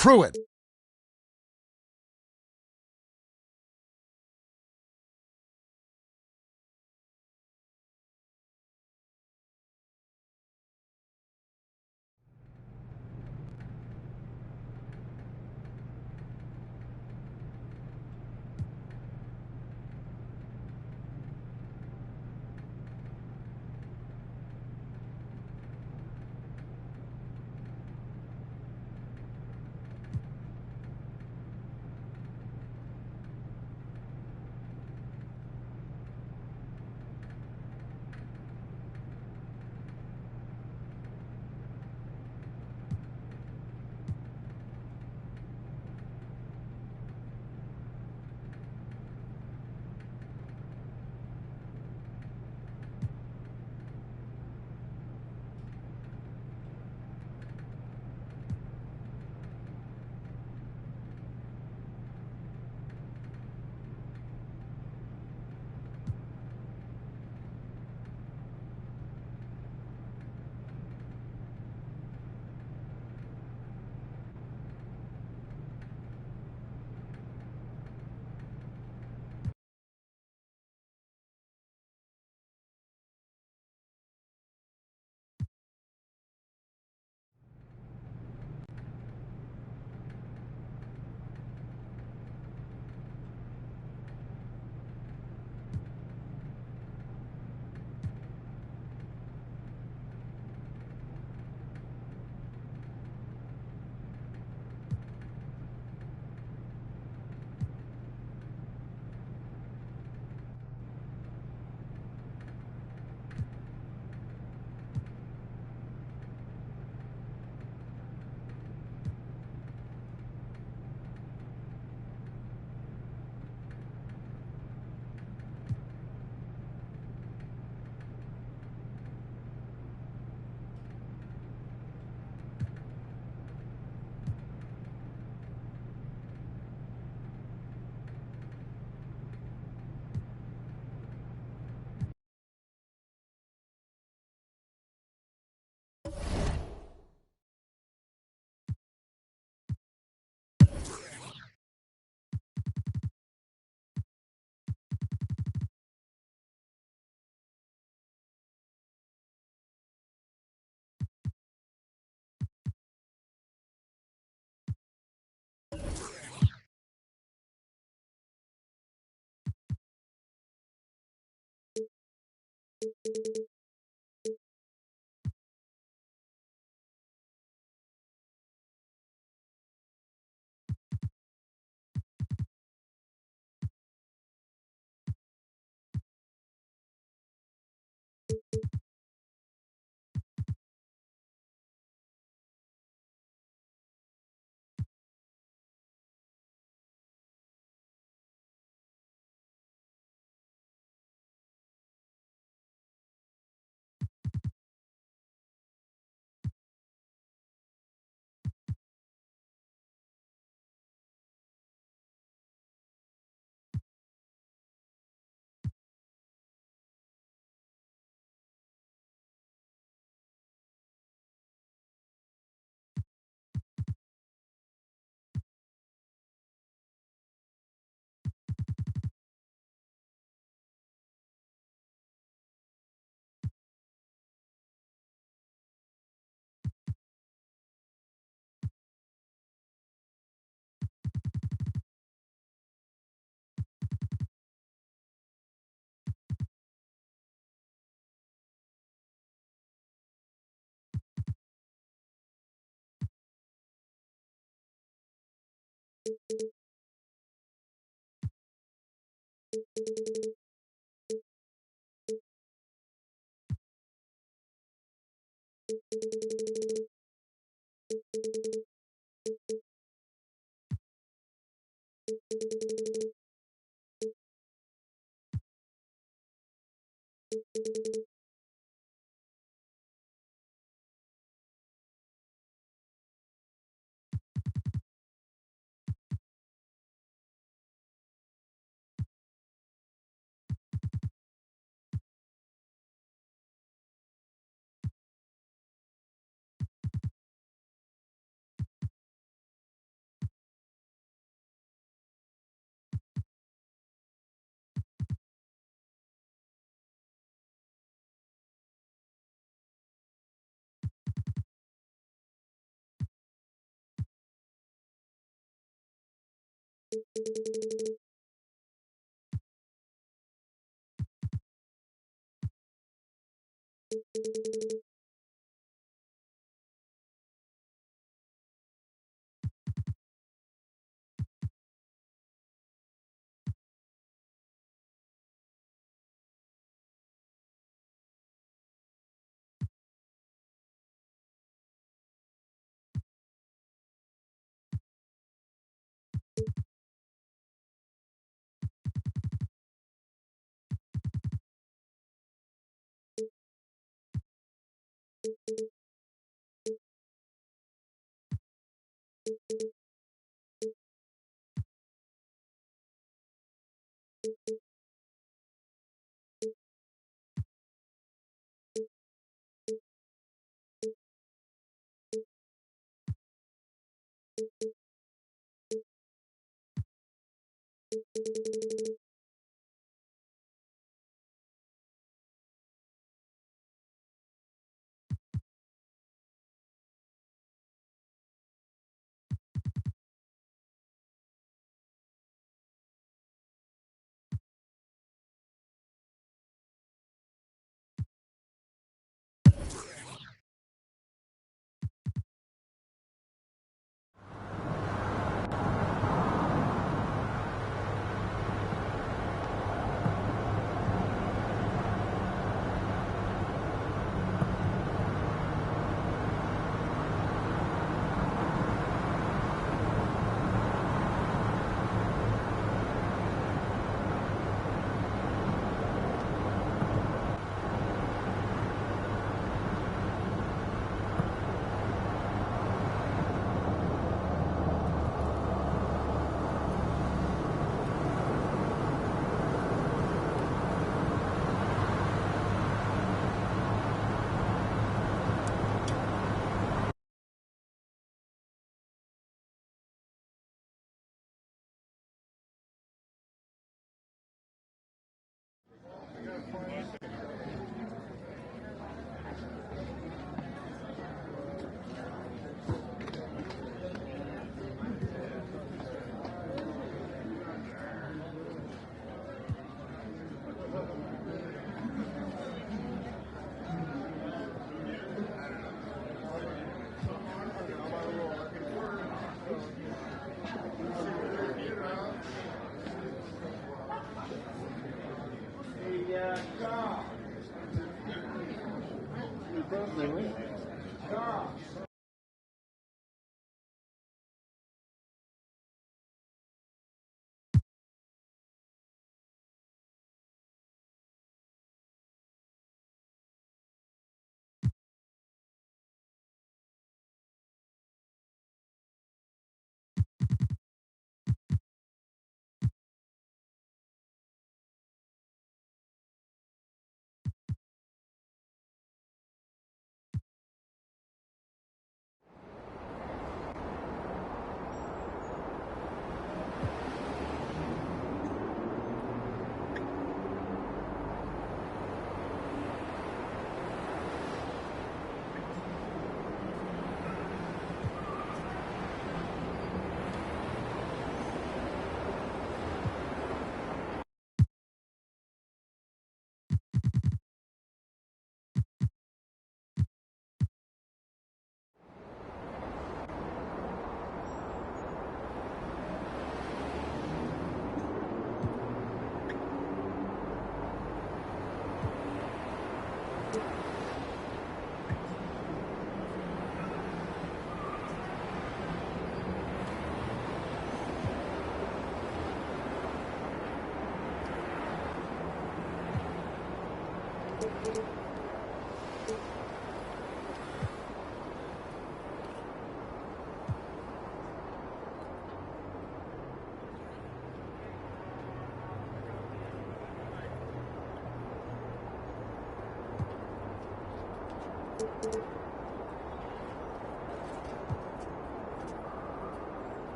Pruitt.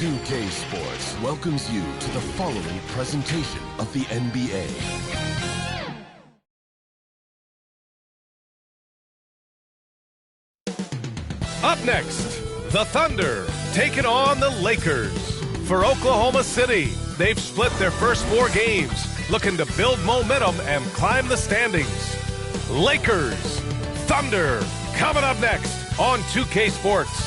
2K Sports welcomes you to the following presentation of the NBA. Up next, the Thunder taking on the Lakers. For Oklahoma City, they've split their first 4 games, looking to build momentum and climb the standings. Lakers, Thunder, coming up next on 2K Sports.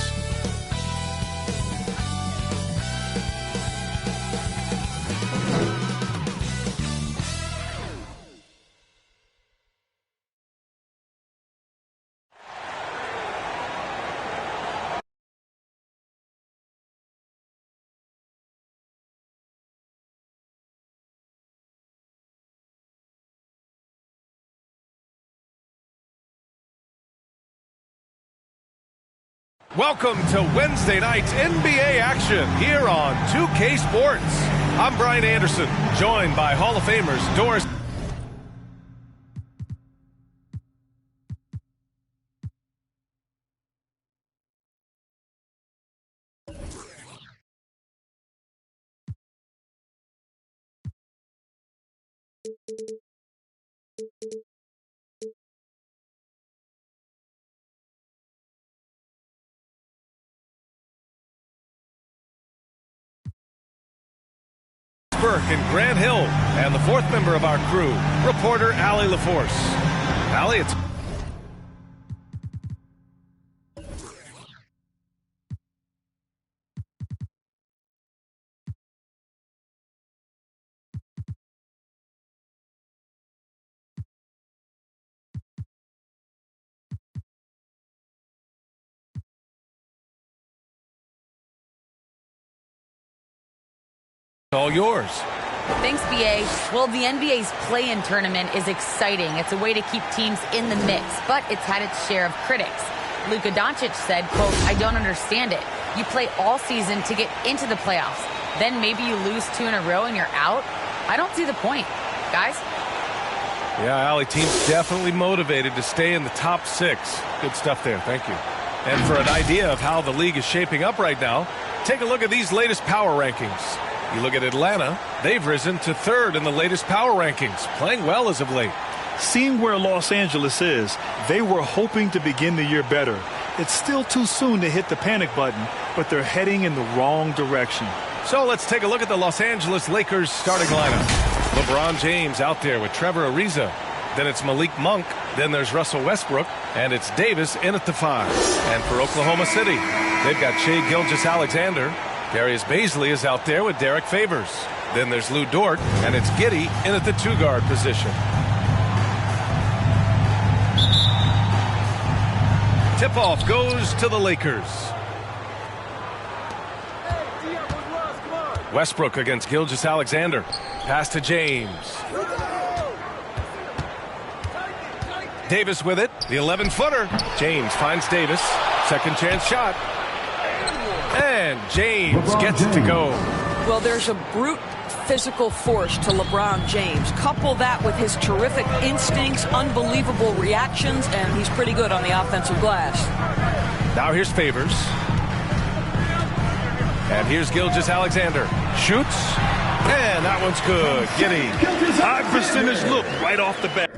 Welcome to Wednesday night's NBA action here on 2K Sports. I'm Brian Anderson, joined by Hall of Famers Doris. And Grant Hill, and the 4th member of our crew, reporter Allie LaForce. Allie, it's all yours. Thanks, BA. Well, the NBA's play-in tournament is exciting. It's a way to keep teams in the mix, but it's had its share of critics. Luka Doncic said, quote, "I don't understand it. You play all season to get into the playoffs. Then maybe you lose 2 in a row and you're out. I don't see the point." Guys? Yeah, Allie, team's definitely motivated to stay in the top 6. Good stuff there. Thank you. And for an idea of how the league is shaping up right now, take a look at these latest power rankings. You look at Atlanta, they've risen to 3rd in the latest power rankings, playing well as of late. Seeing where Los Angeles is, they were hoping to begin the year better. It's still too soon to hit the panic button, but they're heading in the wrong direction. So let's take a look at the Los Angeles Lakers starting lineup. LeBron James out there with Trevor Ariza. Then it's Malik Monk. Then there's Russell Westbrook. And it's Davis in at the 5. And for Oklahoma City, they've got Shai Gilgeous-Alexander. Darius Bazley is out there with Derek Favors. Then there's Lou Dort, and it's Giddey in at the 2-guard position. Tip-off goes to the Lakers. Westbrook against Gilgeous-Alexander. Pass to James. Davis with it, the 11-footer. James finds Davis. Second chance shot. And James gets it to go. Well, there's a brute physical force to LeBron James. Couple that with his terrific instincts, unbelievable reactions, and he's pretty good on the offensive glass. Now here's Favors. And here's Gilgeous-Alexander. Shoots. And that one's good. Giddey. High percentage look right off the bat.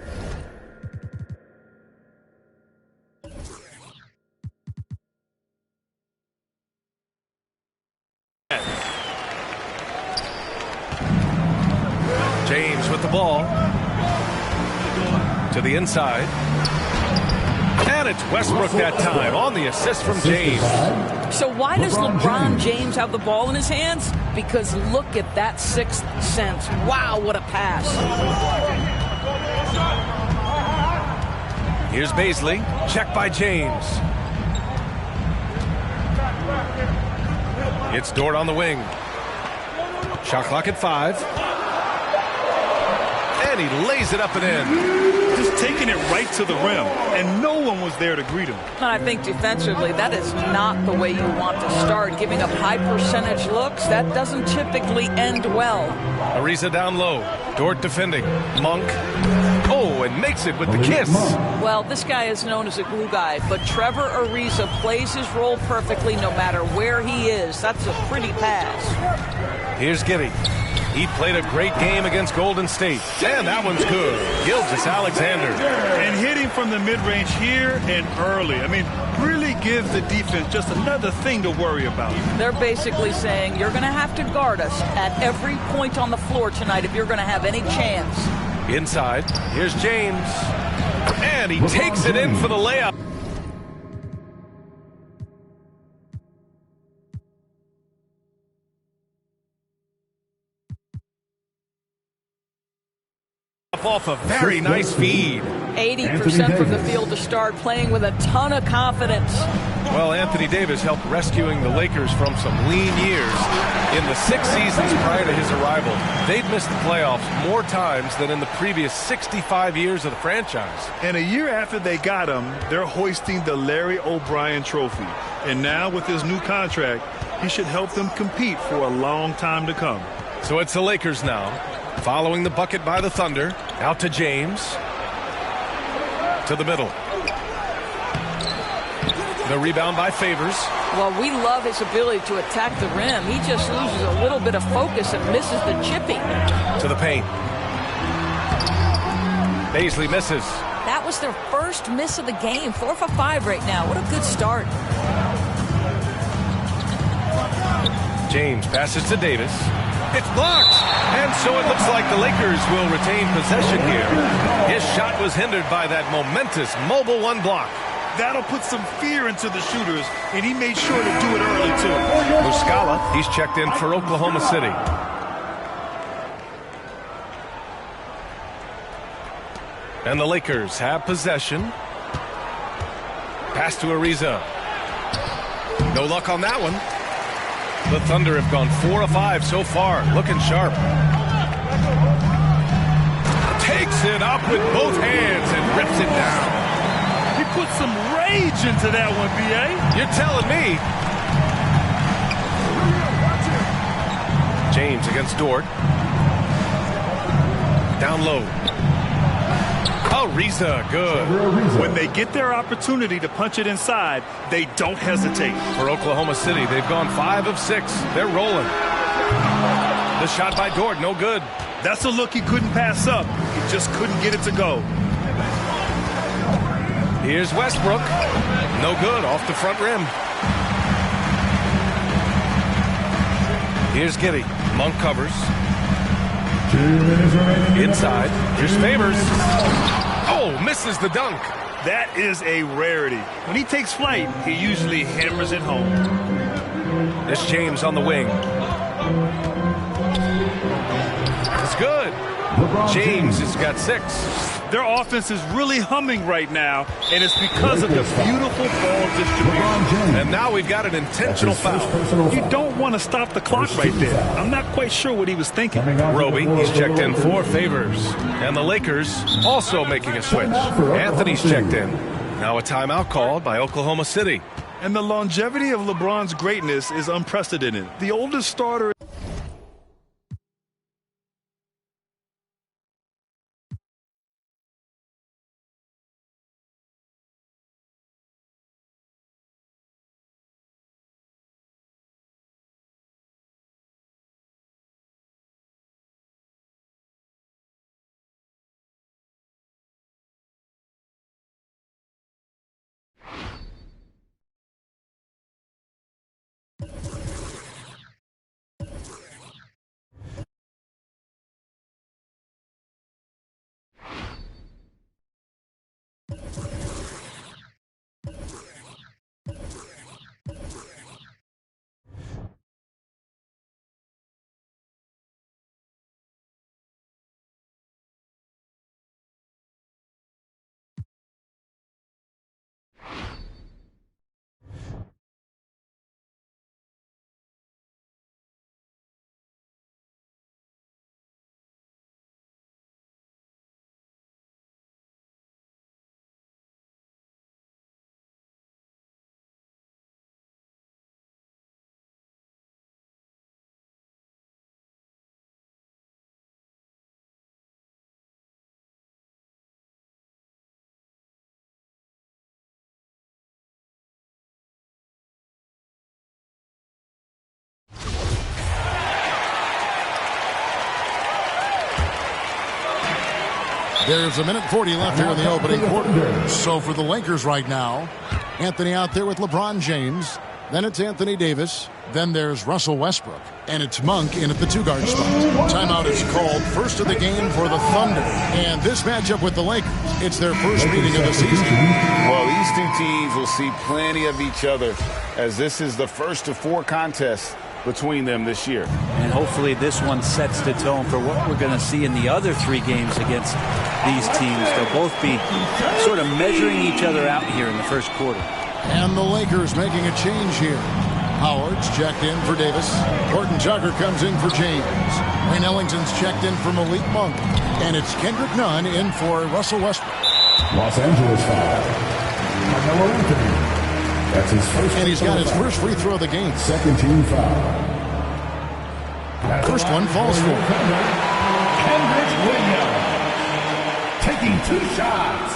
James with the ball. To the inside. And it's Westbrook that time on the assist from James. So why does LeBron James have the ball in his hands? Because look at that 6th sense. Wow, what a pass. Here's Bazley. Check by James. It's Dort on the wing. Shot clock at 5. And he lays it up and in. Just taking it right to the rim, and no one was there to greet him. I think defensively, that is not the way you want to start. Giving up high percentage looks, that doesn't typically end well. Ariza down low. Dort defending. Monk. Oh, and makes it with the kiss. Well, this guy is known as a glue guy, but Trevor Ariza plays his role perfectly no matter where he is. That's a pretty pass. Here's Giddy. He played a great game against Golden State. And that one's good. Gilgeous-Alexander. And hitting from the mid-range here and early. I mean, really gives the defense just another thing to worry about. They're basically saying you're going to have to guard us at every point on the floor tonight if you're going to have any chance. Inside, here's James. And he takes it in for the layup. Off a very nice feed. 80% from the field to start, playing with a ton of confidence. Well, Anthony Davis helped rescuing the Lakers from some lean years. In the 6 seasons prior to his arrival, they'd missed the playoffs more times than in the previous 65 years of the franchise. And a year after they got him, they're hoisting the Larry O'Brien Trophy. And now with his new contract, he should help them compete for a long time to come. So it's the Lakers now, following the bucket by the Thunder. Out to James. To the middle. The rebound by Favors. Well, we love his ability to attack the rim. He just loses a little bit of focus and misses the chipping. To the paint. Baisley misses. That was their first miss of the game. 4 for 5 right now. What a good start. James passes to Davis. It's blocked. And so it looks like the Lakers will retain possession here. His shot was hindered by that momentous mobile one block. That'll put some fear into the shooters, and he made sure to do it early, too. Muscala, he's checked in for Oklahoma City. And the Lakers have possession. Pass to Ariza. No luck on that one. The Thunder have gone 4 of 5 so far, looking sharp. Takes it up with both hands and rips it down. He put some rage into that one, B.A. You're telling me. James against Dort. Down low. Ariza, good. When they get their opportunity to punch it inside, they don't hesitate. For Oklahoma City, they've gone 5 of 6. They're rolling. The shot by Dort, no good. That's a look he couldn't pass up. He just couldn't get it to go. Here's Westbrook. No good, off the front rim. Here's Giddy. Monk covers. Inside. Here's Favors. Oh, misses the dunk. That is a rarity. When he takes flight, he usually hammers it home. This James on the wing. It's good. James has got 6. Their offense is really humming right now, and it's because of the beautiful ball distribution. And now we've got an intentional foul. You don't want to stop the clock right there. I'm not quite sure what he was thinking. Roby, he's checked in for Favors. And the Lakers also making a switch. Anthony's checked in. Now a timeout called by Oklahoma City. And the longevity of LeBron's greatness is unprecedented. The oldest starter There's 1:40 left here in the opening quarter. So for the Lakers right now, Anthony out there with LeBron James. Then it's Anthony Davis. Then there's Russell Westbrook. And it's Monk in at the two-guard spot. Timeout is called. First of the game for the Thunder. And this matchup with the Lakers, it's their first meeting of the season. Well, these two teams will see plenty of each other, as this is the first of 4 contests between them this year. And hopefully this one sets the tone for what we're going to see in the other 3 games against these teams. They'll both be sort of measuring each other out here in the first quarter. And the Lakers making a change here. Howard's checked in for Davis. Horton Tucker comes in for James. Wayne Ellington's checked in for Malik Monk. And it's Kendrick Nunn in for Russell Westbrook. Los Angeles foul. Carmelo Anthony. That's his first. And he's got his first free throw of the game. Second team foul. First one falls for Kendrick Williams. Taking 2 shots.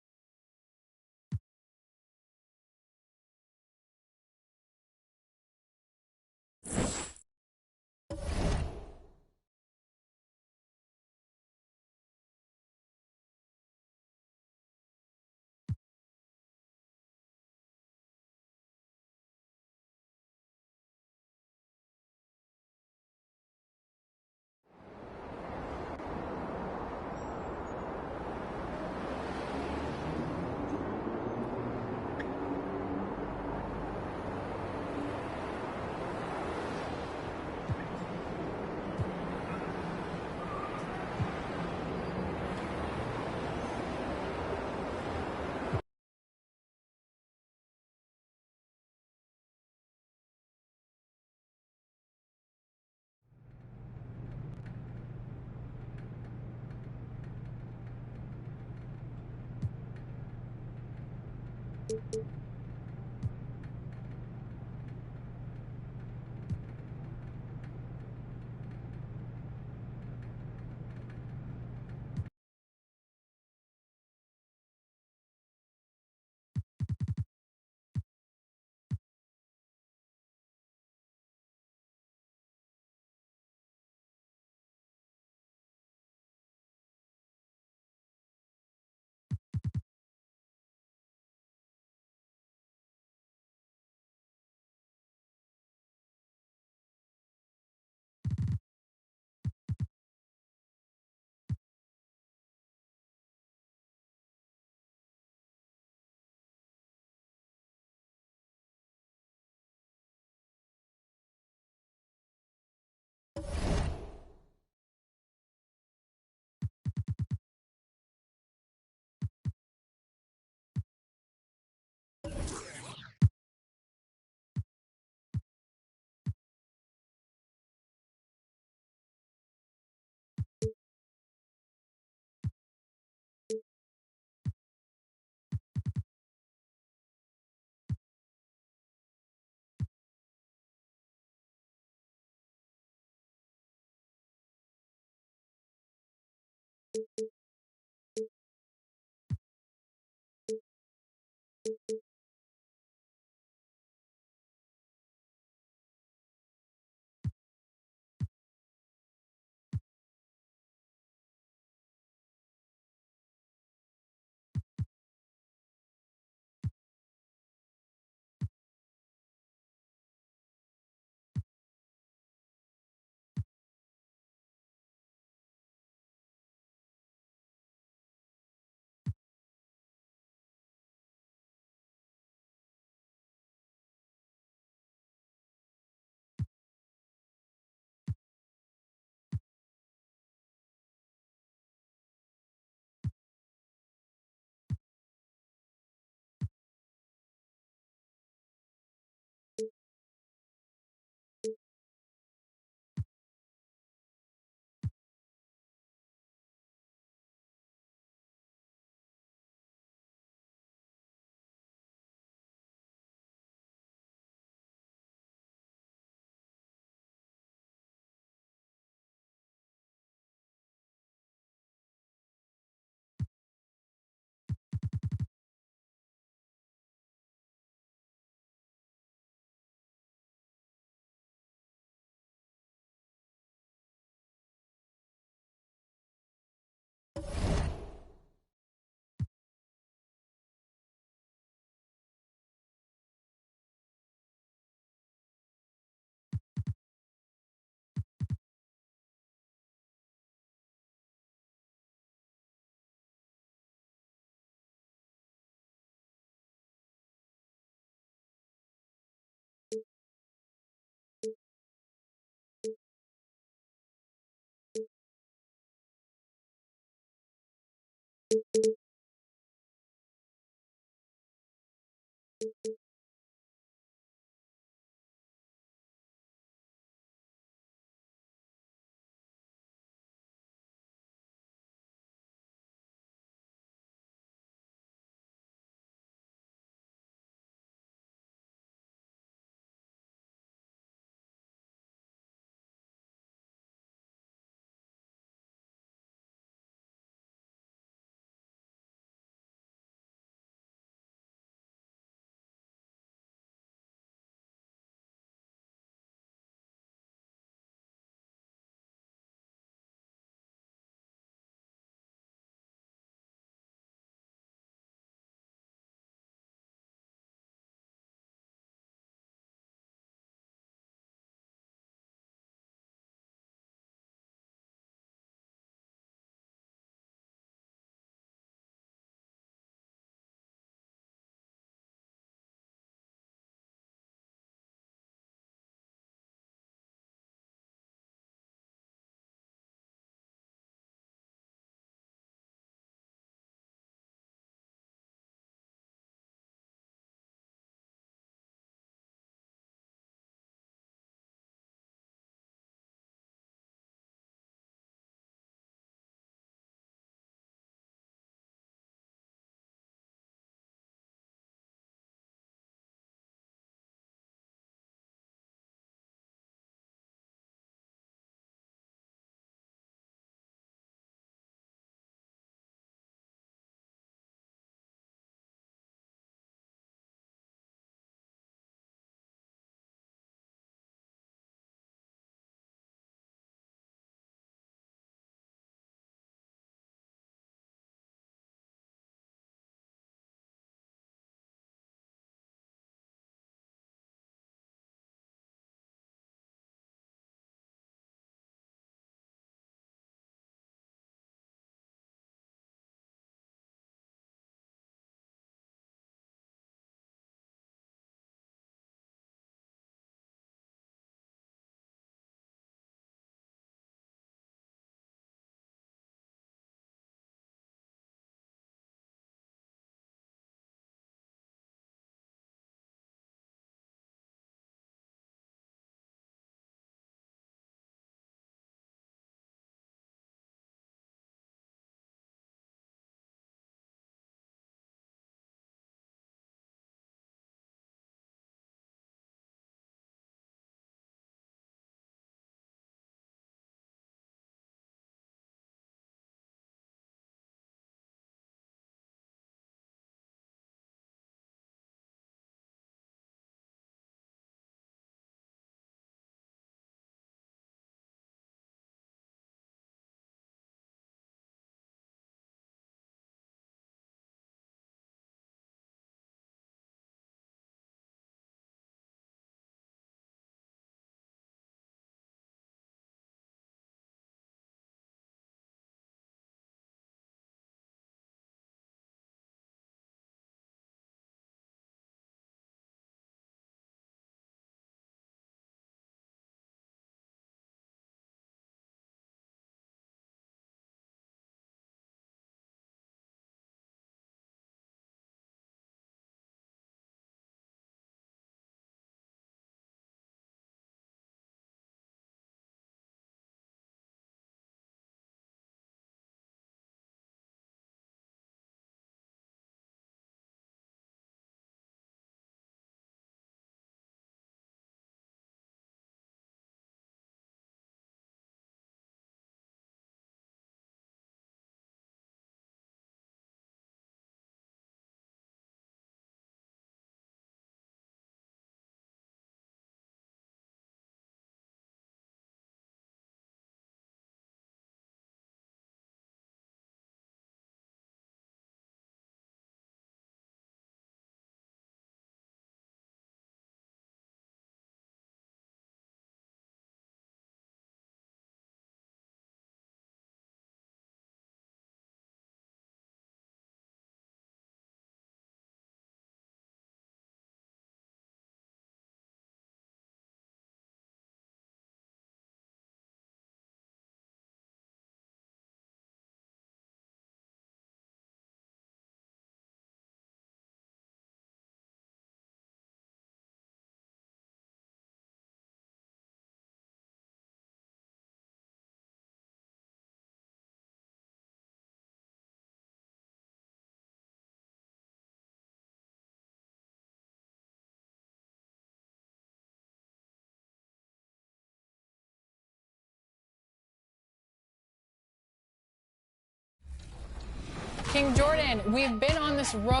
King Jordan, we've been on this road.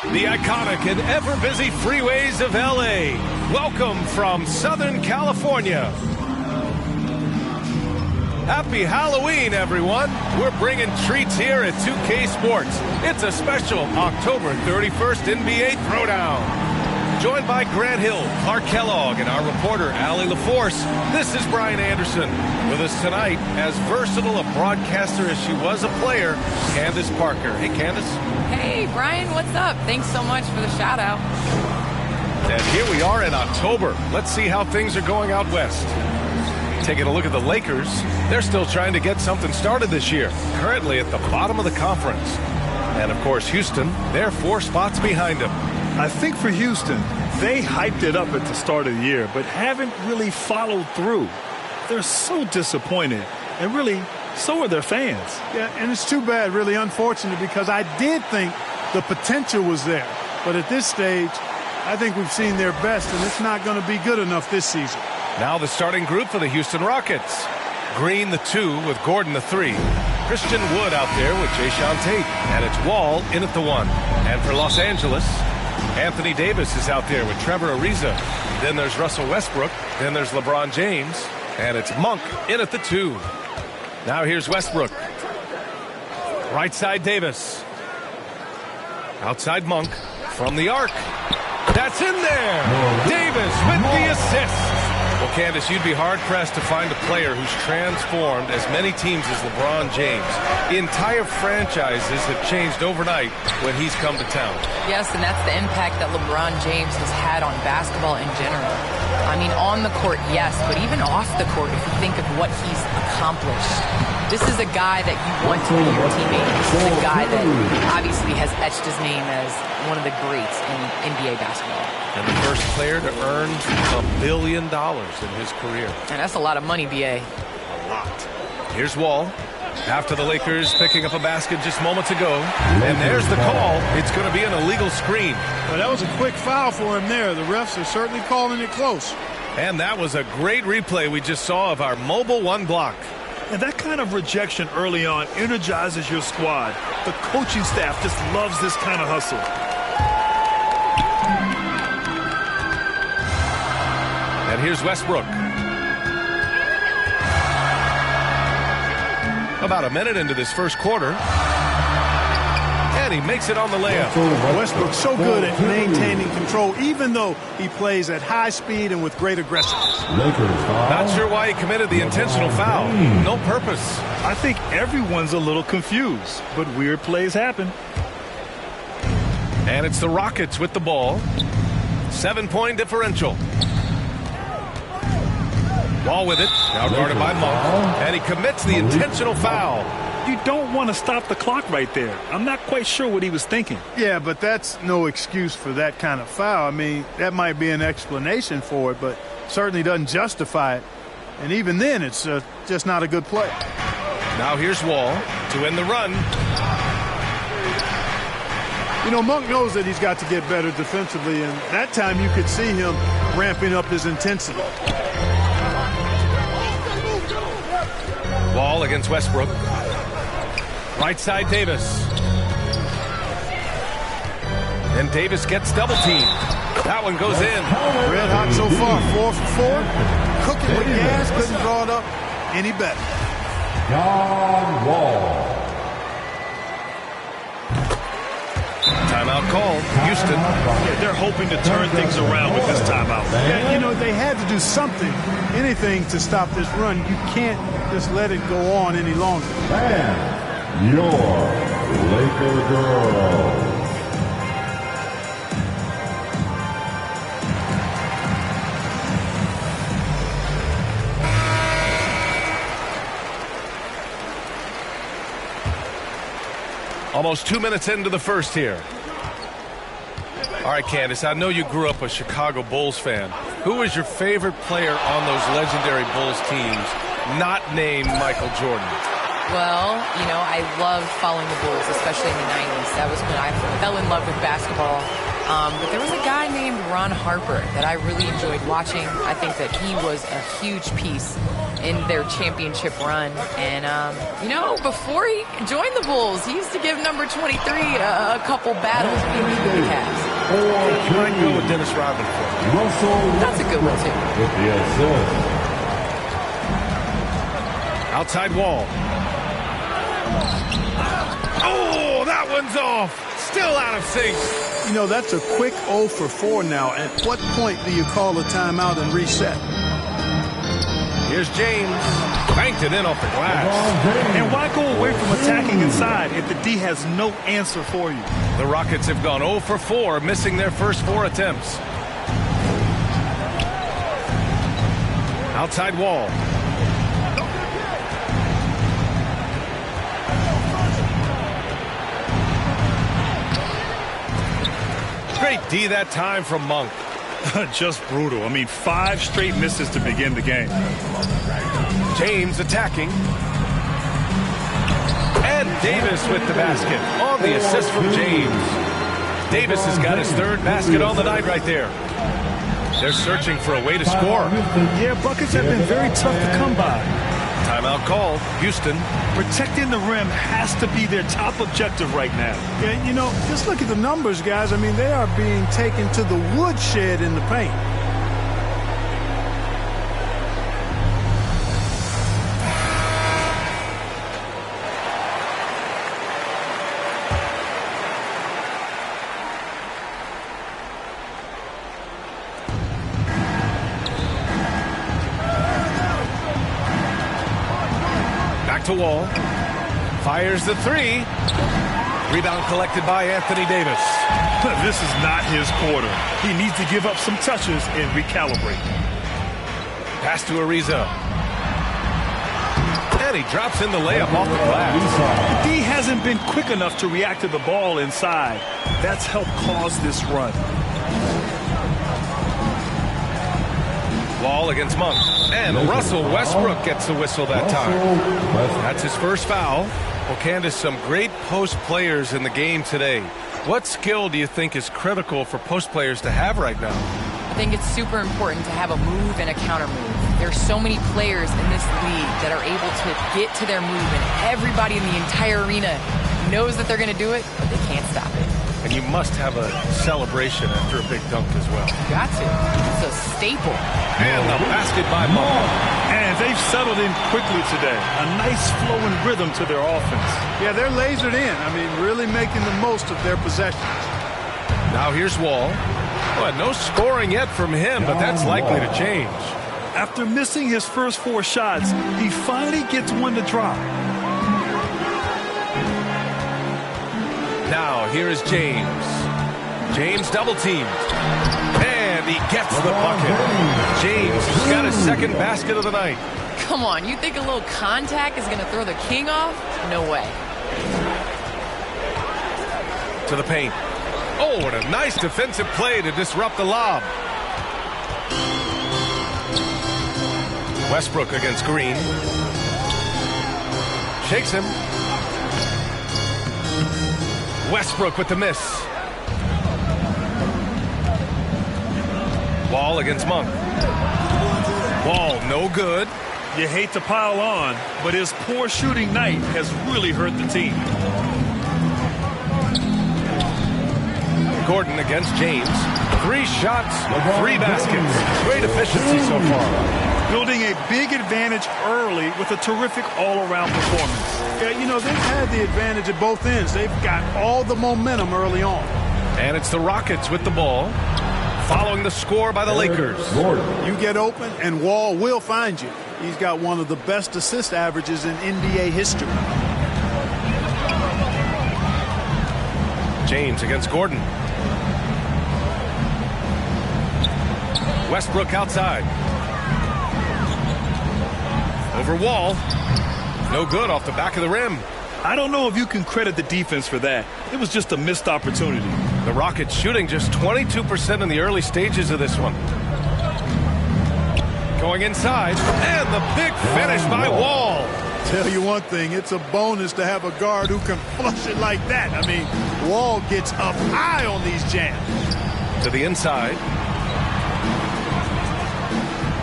The iconic and ever-busy freeways of L.A. Welcome from Southern California. Happy Halloween, everyone. We're bringing treats here at 2K Sports. It's a special October 31st NBA Throwdown. Joined by Grant Hill, Clark Kellogg, and our reporter, Allie LaForce, this is Brian Anderson. With us tonight, as versatile a broadcaster as she was a player, Candace Parker. Hey, Candace. Hey, Brian, what's up? Thanks so much for the shout-out. And here we are in October. Let's see how things are going out west. Taking a look at the Lakers, they're still trying to get something started this year, currently at the bottom of the conference. And, of course, Houston, they're 4 spots behind them. I think for Houston, they hyped it up at the start of the year, but haven't really followed through. They're so disappointed, and really, so are their fans. Yeah, and it's too bad, really unfortunate, because I did think the potential was there. But at this stage, I think we've seen their best, and it's not going to be good enough this season. Now the starting group for the Houston Rockets. Green the 2 with Gordon the 3. Christian Wood out there with Jayshawn Tate. And it's Wall in at the 1. And for Los Angeles, Anthony Davis is out there with Trevor Ariza. Then there's Russell Westbrook. Then there's LeBron James. And it's Monk in at the 2. Now here's Westbrook. Right side Davis. Outside Monk from the arc. That's in there. Davis with the assist. Well, Candace, you'd be hard-pressed to find a player who's transformed as many teams as LeBron James. Entire franchises have changed overnight when he's come to town. Yes, and that's the impact that LeBron James has had on basketball in general. I mean, on the court, yes, but even off the court, if you think of what he's accomplished. This is a guy that you want to be your teammate. This is a guy that obviously has etched his name as one of the greats in NBA basketball. And the first player to earn $1 billion in his career. And that's a lot of money, B.A. A lot. Here's Wall. After the Lakers picking up a basket just moments ago. And there's the call. It's going to be an illegal screen. Well, that was a quick foul for him there. The refs are certainly calling it close. And that was a great replay we just saw of our mobile 1 block. And that kind of rejection early on energizes your squad. The coaching staff just loves this kind of hustle. And here's Westbrook. About a minute into this first quarter. And he makes it on the layup. Westbrook's so good at maintaining control, even though he plays at high speed and with great aggressiveness. Not sure why he committed the intentional foul. No purpose. I think everyone's a little confused, but weird plays happen. And it's the Rockets with the ball. 7-point differential. Wall with it. Now guarded by Monk. And he commits the intentional foul. You don't want to stop the clock right there. I'm not quite sure what he was thinking. Yeah, but that's no excuse for that kind of foul. I mean, that might be an explanation for it, but certainly doesn't justify it. And even then, it's just not a good play. Now here's Wall to end the run. You know, Monk knows that he's got to get better defensively, and that time you could see him ramping up his intensity. Wall against Westbrook. Right side Davis. And Davis gets double teamed. That one goes in. Red hot so far, 4 for 4. Cooking with gas, couldn't draw it up any better. John Wall. Timeout call, Houston. Yeah, they're hoping to turn things around with this timeout. Yeah, you know, they had to do something, anything to stop this run. You can't just let it go on any longer. And your Laker girl. Almost 2 minutes into the first here. All right, Candace, I know you grew up a Chicago Bulls fan. Who was your favorite player on those legendary Bulls teams, not named Michael Jordan? Well, you know, I loved following the Bulls, especially in the 90s. That was when I fell in love with basketball. But there was a guy named Ron Harper that I really enjoyed watching. I think that he was a huge piece in their championship run. And, you know, before he joined the Bulls, he used to give number 23 a couple battles when he was with the Cavs. You might go with Dennis Rodman for it. That's a good one, too. With the assist. Outside Wall. Oh, that one's off. Still out of sync. You know, that's a quick 0 for 4 now. At what point do you call a timeout and reset? Here's James. Banked it in off the glass. And why go away from attacking inside if the D has no answer for you? The Rockets have gone 0 for 4, missing their first 4 attempts. Outside Wall. Great D that time from Monk. Just brutal. I mean, 5 straight misses to begin the game. James attacking. And Davis with the basket on the assist from James. Davis has got his 3rd basket on the night right there. They're searching for a way to score. Yeah, buckets have been very tough to come by. Timeout called. Houston. Protecting the rim has to be their top objective right now. Yeah, you know, just look at the numbers, guys. I mean, they are being taken to the woodshed in the paint. To Wall. Fires the 3. Rebound collected by Anthony Davis. This is not his quarter. He needs to give up some touches and recalibrate. Pass to Ariza. And he drops in the layup off the glass. D hasn't been quick enough to react to the ball inside. That's helped cause this run. Wall against Monk. And Russell Westbrook gets the whistle that time. That's his first foul. Well, Candace, some great post players in the game today. What skill do you think is critical for post players to have right now? I think it's super important to have a move and a counter move. There's so many players in this league that are able to get to their move, and everybody in the entire arena knows that they're going to do it, but they can't stop it. And you must have a celebration after a big dunk as well. Got to. It's a staple. And the basket by Monk. And they've settled in quickly today. A nice flowing rhythm to their offense. Yeah, they're lasered in. I mean, really making the most of their possessions. Now here's Wall. Well, no scoring yet from him, but that's likely to change. After missing his first 4 shots, he finally gets one to drop. Now, here is James. James double teamed. And he gets the bucket. James has got his 2nd basket of the night. Come on, you think a little contact is going to throw the king off? No way. To the paint. Oh, what a nice defensive play to disrupt the lob. Westbrook against Green. Shakes him. Westbrook with the miss. Wall against Monk. Wall, no good. You hate to pile on, but his poor shooting night has really hurt the team. Gordon against James. 3 shots, 3 baskets. Great efficiency so far. Building a big advantage early with a terrific all-around performance. Yeah, you know, they've had the advantage at both ends. They've got all the momentum early on. And it's the Rockets with the ball, following the score by the Lakers. You get open, and Wall will find you. He's got one of the best assist averages in NBA history. James against Gordon. Westbrook outside. Over Wall. No good off the back of the rim. I don't know if you can credit the defense for that. It was just a missed opportunity. The Rockets shooting just 22% in the early stages of this one. Going inside, and the big finish by Wall. Tell you one thing, it's a bonus to have a guard who can flush it like that. I mean, Wall gets up high on these jams. To the inside.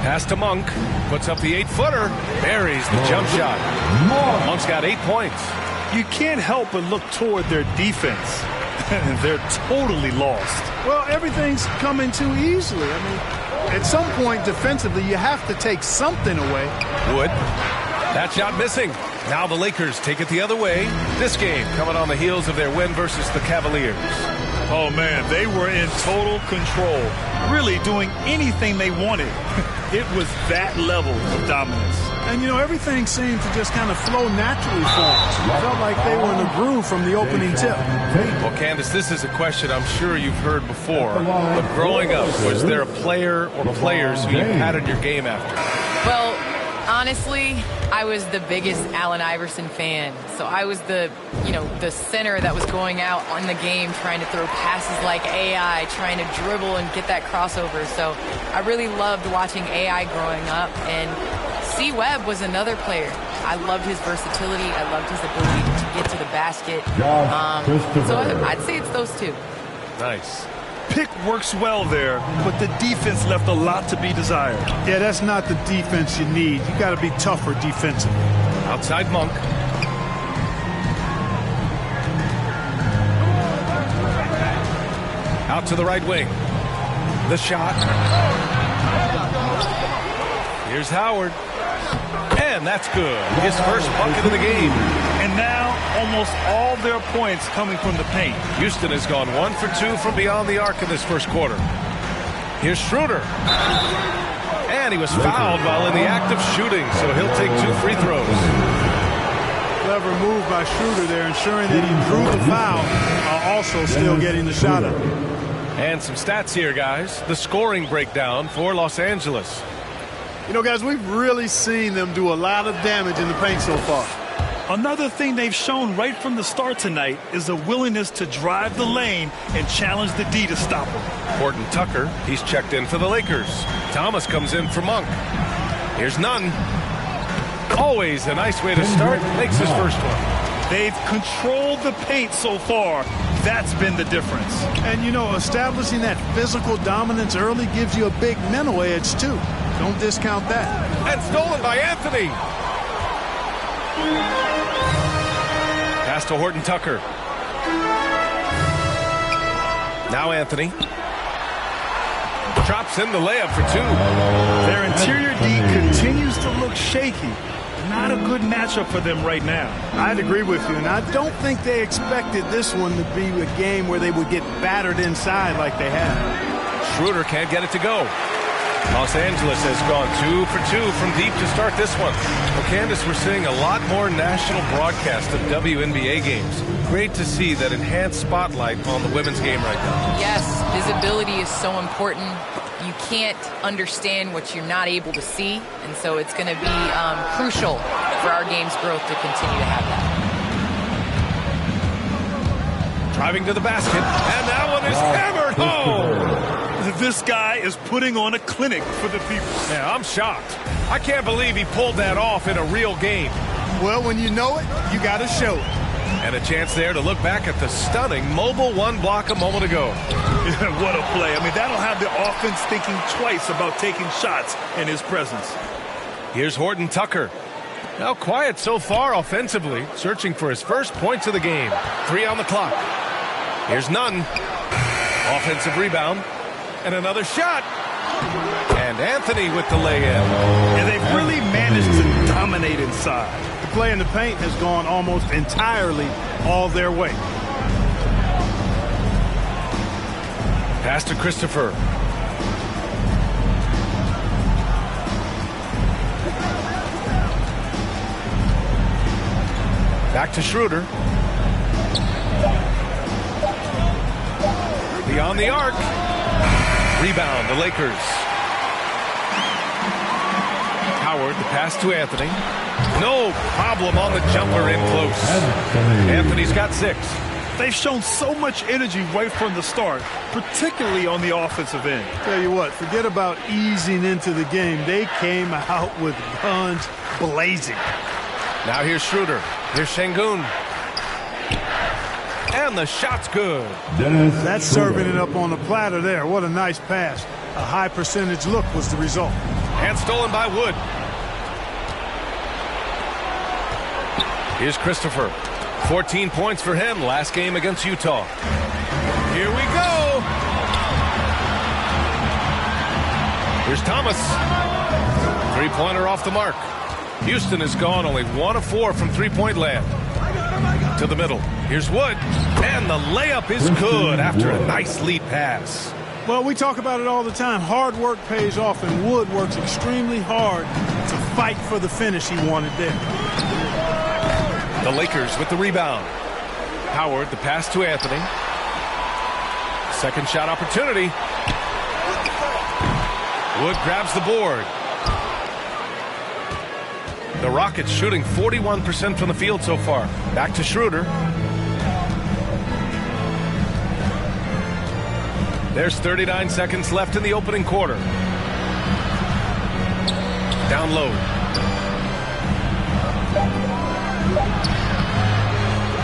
Pass to Monk. Puts up the 8-footer. Buries the jump shot. Monk's got 8 points. You can't help but look toward their defense. They're totally lost. Well, everything's coming too easily. I mean, at some point defensively, you have to take something away. Wood. That shot missing. Now the Lakers take it the other way. This game coming on the heels of their win versus the Cavaliers. Oh, man, they were in total control. Really doing anything they wanted. It was that level of dominance. And, you know, everything seemed to just kind of flow naturally for them. It felt like they were in a groove from the opening tip. Well, Candace, this is a question I'm sure you've heard before. But growing up, was there a player or players who you patterned your game after? Well, honestly, I was the biggest Allen Iverson fan. So I was the center that was going out on the game trying to throw passes like AI, trying to dribble and get that crossover. So I really loved watching AI growing up. And C. Webb was another player. I loved his versatility. I loved his ability to get to the basket. So I'd say it's those two. Nice. Pick works well there, but the defense left a lot to be desired. Yeah, that's not the defense you need. You got to be tougher defensively. Outside Monk. Out to the right wing. The shot. Here's Howard. And that's good. His first bucket of the game. And now almost all their points coming from the paint. Houston has gone 1 for 2 from beyond the arc in this first quarter. Here's Schroeder. And he was fouled while in the act of shooting, so he'll take 2 free throws. Clever move by Schroeder there, ensuring that he drew the foul while also still getting the shot up. And some stats here, guys. The scoring breakdown for Los Angeles. You know, guys, we've really seen them do a lot of damage in the paint so far. Another thing they've shown right from the start tonight is a willingness to drive the lane and challenge the D to stop him. Horton Tucker, he's checked in for the Lakers. Thomas comes in for Monk. Here's Nunn. Always a nice way to start. Makes his first one. They've controlled the paint so far. That's been the difference. And, you know, establishing that physical dominance early gives you a big mental edge, too. Don't discount that. And stolen by Anthony. Pass to Horton Tucker. Now Anthony. Drops in the layup for 2. Their interior D continues to look shaky. Not a good matchup for them right now. I'd agree with you, and I don't think they expected this one to be a game where they would get battered inside like they have. Schroeder can't get it to go. Los Angeles has gone 2 for 2 from deep to start this one. Well, Candace, we're seeing a lot more national broadcast of WNBA games. Great to see that enhanced spotlight on the women's game right now. Yes, visibility is so important. You can't understand what you're not able to see, and so it's going to be crucial for our game's growth to continue to have that. Driving to the basket, and that one is hammered home. This guy is putting on a clinic for the people. Yeah, I'm shocked. I can't believe he pulled that off in a real game. Well, when you know it, you got to show it. And a chance there to look back at the stunning mobile 1 block a moment ago. What a play. I mean, that'll have the offense thinking twice about taking shots in his presence. Here's Horton Tucker. Now quiet so far offensively, searching for his first points of the game. 3 on the clock. Here's Nunn. Offensive rebound. And another shot. And Anthony with the lay-in. And they've really managed to dominate inside. The play in the paint has gone almost entirely all their way. Pass to Christopher. Back to Schroeder. Beyond the arc. Rebound, the Lakers. Howard, the pass to Anthony. No problem on the jumper in close. Anthony's got 6. They've shown so much energy right from the start, particularly on the offensive end. Tell you what, forget about easing into the game. They came out with guns blazing. Now here's Schroeder. Here's Şengün. And the shot's good. That's serving it up on the platter there. What a nice pass. A high percentage look was the result. And stolen by Wood. Here's Christopher. 14 points for him last game against Utah. Here we go. Here's Thomas. Three-pointer off the mark. Houston has gone only 1 of 4 from three-point land. To the middle. Here's Wood. And the layup is good after a nice lead pass. Well, we talk about it all the time. Hard work pays off, and Wood works extremely hard to fight for the finish he wanted there. The Lakers with the rebound. Howard, the pass to Anthony. Second shot opportunity. Wood grabs the board. The Rockets shooting 41% from the field so far. Back to Schroeder. There's 39 seconds left in the opening quarter. Down low.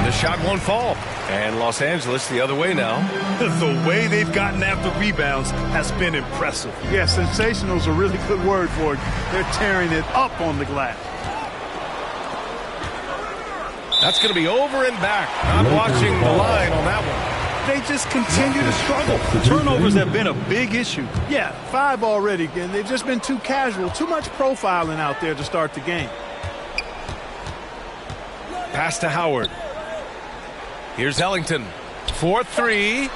The shot won't fall. And Los Angeles the other way now. The way they've gotten after rebounds has been impressive. Yeah, sensational is a really good word for it. They're tearing it up on the glass. That's going to be over and back. Not watching the line on that one. They just continue to struggle. The turnovers have been a big issue. Yeah, 5 already, and they've just been too casual. Too much profiling out there to start the game. Pass to Howard. Here's Ellington. 4-3.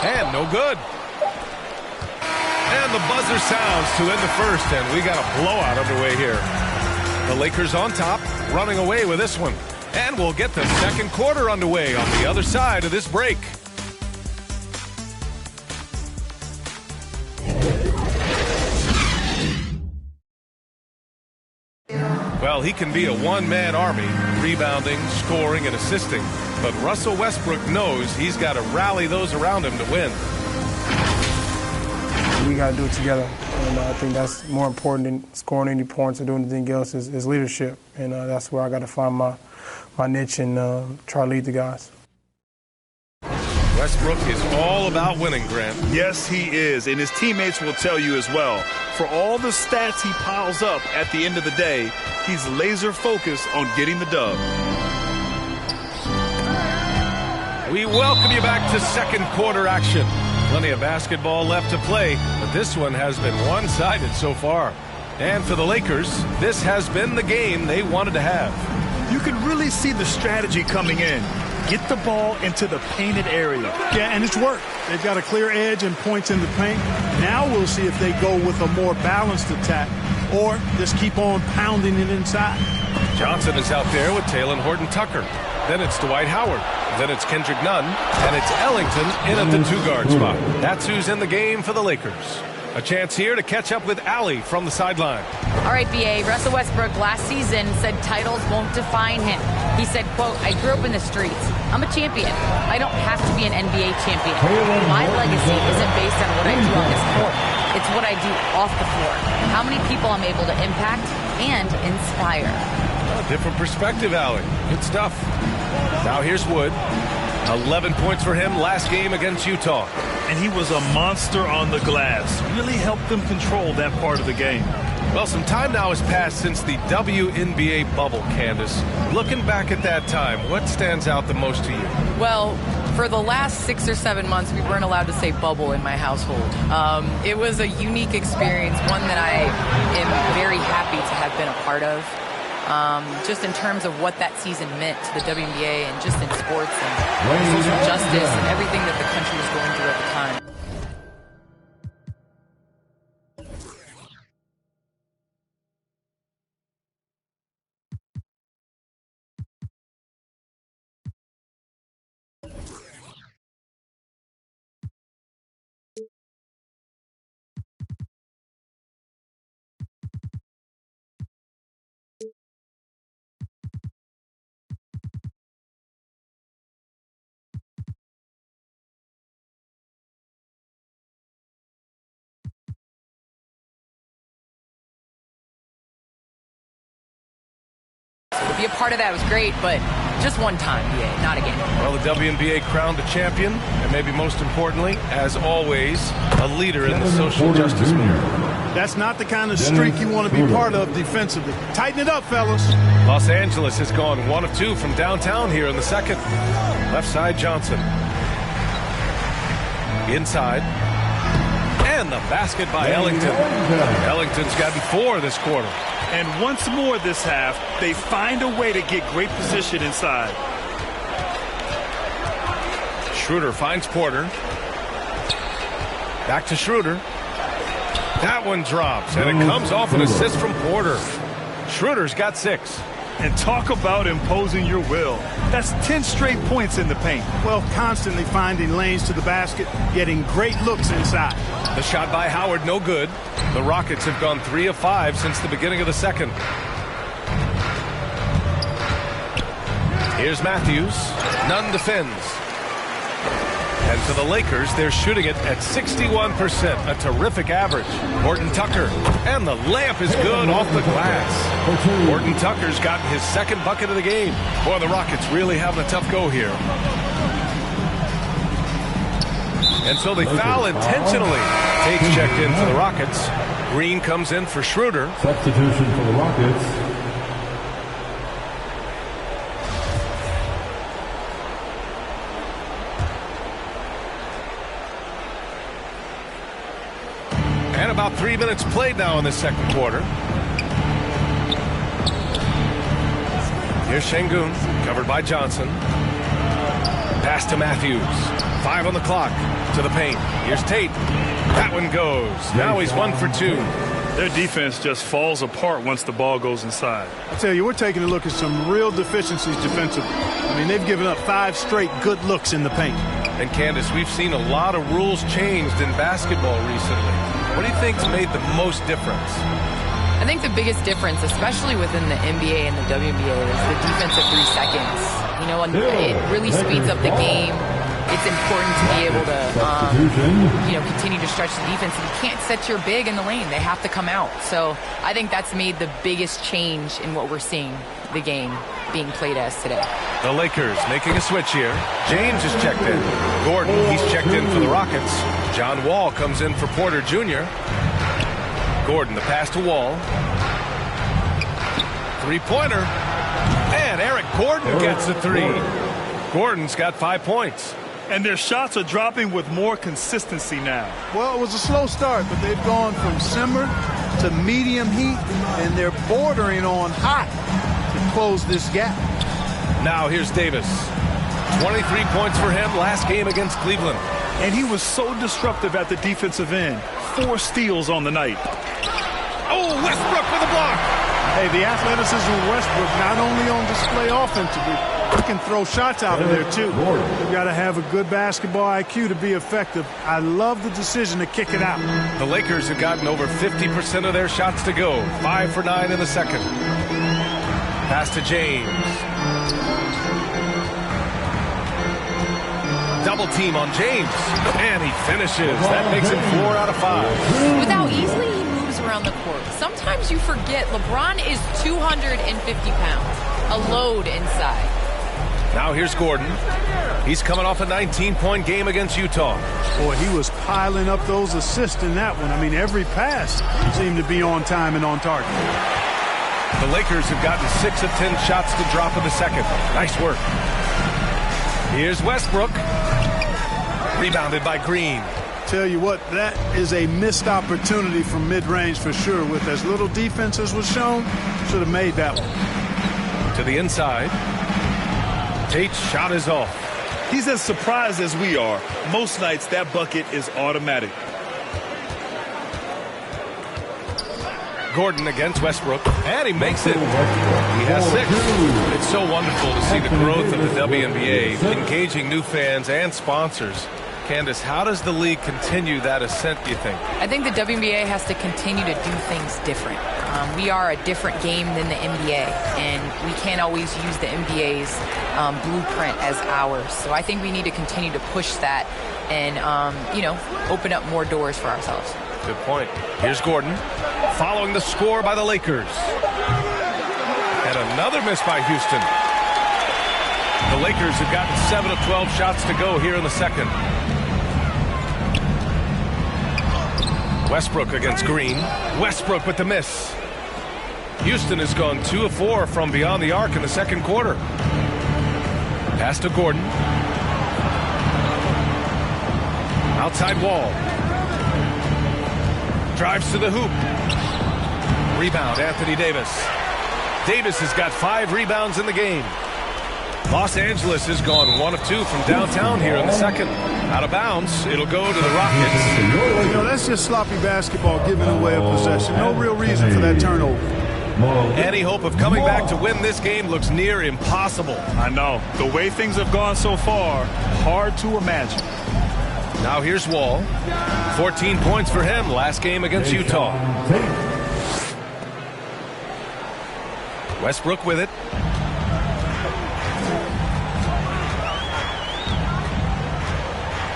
And no good. And the buzzer sounds to end the first, and we got a blowout underway here. The Lakers on top, running away with this one. And we'll get the second quarter underway on the other side of this break. Well, he can be a one-man army, rebounding, scoring, and assisting. But Russell Westbrook knows he's got to rally those around him to win. We got to do it together. And I think that's more important than scoring any points or doing anything else is leadership. And that's where I got to find my niche and try to lead the guys. Westbrook is all about winning, Grant. Yes, he is, and his teammates will tell you as well. For all the stats he piles up at the end of the day, he's laser focused on getting the dub. We welcome you back to second quarter action. Plenty of basketball left to play, but this one has been one-sided so far. And for the Lakers, this has been the game they wanted to have. You can really see the strategy coming in. Get the ball into the painted area. Yeah, and it's worked. They've got a clear edge and points in the paint. Now we'll see if they go with a more balanced attack or just keep on pounding it inside. Johnson is out there with Talen Horton-Tucker. Then it's Dwight Howard. Then it's Kendrick Nunn. And it's Ellington in at the two-guard spot. That's who's in the game for the Lakers. A chance here to catch up with Allie from the sideline. All right, B.A. Russell Westbrook last season said titles won't define him. He said, quote, I grew up in the streets. I'm a champion. I don't have to be an NBA champion. My legacy isn't based on what I do on this court. It's what I do off the floor. How many people I'm able to impact and inspire. A different perspective, Allie. Good stuff. Now here's Wood. 11 points for him last game against Utah. And he was a monster on the glass. Really helped them control that part of the game. Well, some time now has passed since the WNBA bubble, Candace. Looking back at that time, what stands out the most to you? Well, For the last 6 or 7 months, we weren't allowed to say bubble in my household. It was a unique experience, one that I am very happy to have been a part of. Just in terms of what that season meant to the WNBA and just in sports and social justice and everything that the country was going through at the time. To be a part of that was great, but just one time, not again. Well, the WNBA crowned a champion, and maybe most importantly, as always, a leader in the social justice movement. That's not the kind of streak you want to be part of defensively. Tighten it up, fellas. Los Angeles has gone 1 of 2 from downtown here in the second. Left side, Johnson. Inside. And the basket by Ellington. Ellington's gotten 4 this quarter. And once more this half, they find a way to get great position inside. Schroeder finds Porter. Back to Schroeder. That one drops, and it comes off an assist from Porter. Schroeder's got 6. And talk about imposing your will. That's 10 straight points in the paint. Well, constantly finding lanes to the basket, getting great looks inside. The shot by Howard, no good. The Rockets have gone 3 of 5 since the beginning of the second. Here's Matthews. None defends. And for the Lakers, they're shooting it at 61%, a terrific average. Horton Tucker, and the layup is good off the glass. Horton Tucker's gotten his 2nd bucket of the game. Boy, the Rockets really having a tough go here. And so they foul intentionally. Tate's checked in for the Rockets. Green comes in for Schroeder. Substitution for the Rockets. And about 3 minutes played now in the second quarter. Here's Şengün, covered by Johnson. Pass to Matthews. 5 on the clock. To the paint. Here's Tate. That one goes. Now he's 1 for 2. Their defense just falls apart once the ball goes inside. I tell you, we're taking a look at some real deficiencies defensively. I mean, they've given up 5 straight good looks in the paint. And Candace, we've seen a lot of rules changed in basketball recently. What do you think's made the most difference? I think the biggest difference, especially within the NBA and the WNBA, is the defensive 3 seconds. You know, it really speeds up the game. It's important to be able to, continue to stretch the defense. You can't set your big in the lane. They have to come out. So I think that's made the biggest change in what we're seeing the game being played as today. The Lakers making a switch here. James is checked in. Gordon, he's checked in for the Rockets. John Wall comes in for Porter Jr. Gordon, the pass to Wall. 3-pointer. And Eric Gordon gets the 3. Gordon's got 5 points. And their shots are dropping with more consistency now. Well, it was a slow start, but they've gone from simmer to medium heat, and they're bordering on hot to close this gap. Now here's Davis. 23 points for him last game against Cleveland. And he was so disruptive at the defensive end. 4 steals on the night. Oh, Westbrook with a block. Hey, the athleticism of Westbrook not only on display offensively, he can throw shots out of there too. You've got to have a good basketball IQ to be effective. I love the decision to kick it out. The Lakers have gotten over 50% of their shots to go. 5 for 9 in the second. Pass to James. Double team on James. And he finishes. That makes it 4 out of 5. With how easily he moves around the court, sometimes you forget LeBron is 250 pounds. A load inside. Now here's Gordon. He's coming off a 19-point game against Utah. Boy, he was piling up those assists in that one. I mean, every pass seemed to be on time and on target. The Lakers have gotten 6 of 10 shots to drop in the second. Nice work. Here's Westbrook. Rebounded by Green. Tell you what, that is a missed opportunity from mid-range for sure. With as little defense as was shown, should have made that one. To the inside. Tate's shot is off. He's as surprised as we are. Most nights, that bucket is automatic. Gordon against Westbrook, and he makes it. He has 6. It's so wonderful to see the growth of the WNBA, engaging new fans and sponsors. Candace, how does the league continue that ascent, do you think? I think the WNBA has to continue to do things different. We are a different game than the NBA, and we can't always use the NBA's blueprint as ours. So I think we need to continue to push that and, open up more doors for ourselves. Good point. Here's Gordon, following the score by the Lakers. And another miss by Houston. The Lakers have gotten 7 of 12 shots to go here in the second. Westbrook against Green. Westbrook with the miss. Houston has gone 2 of 4 from beyond the arc in the second quarter. Pass to Gordon. Outside wall. Drives to the hoop. Rebound, Anthony Davis. Davis has got 5 rebounds in the game. Los Angeles has gone 1 of 2 from downtown here in the second. Out of bounds, it'll go to the Rockets. That's just sloppy basketball, giving away a possession. No real reason for that turnover. Any hope of coming back to win this game looks near impossible. I know. The way things have gone so far, hard to imagine. Now here's Wall. 14 points for him last game against Utah. Westbrook with it.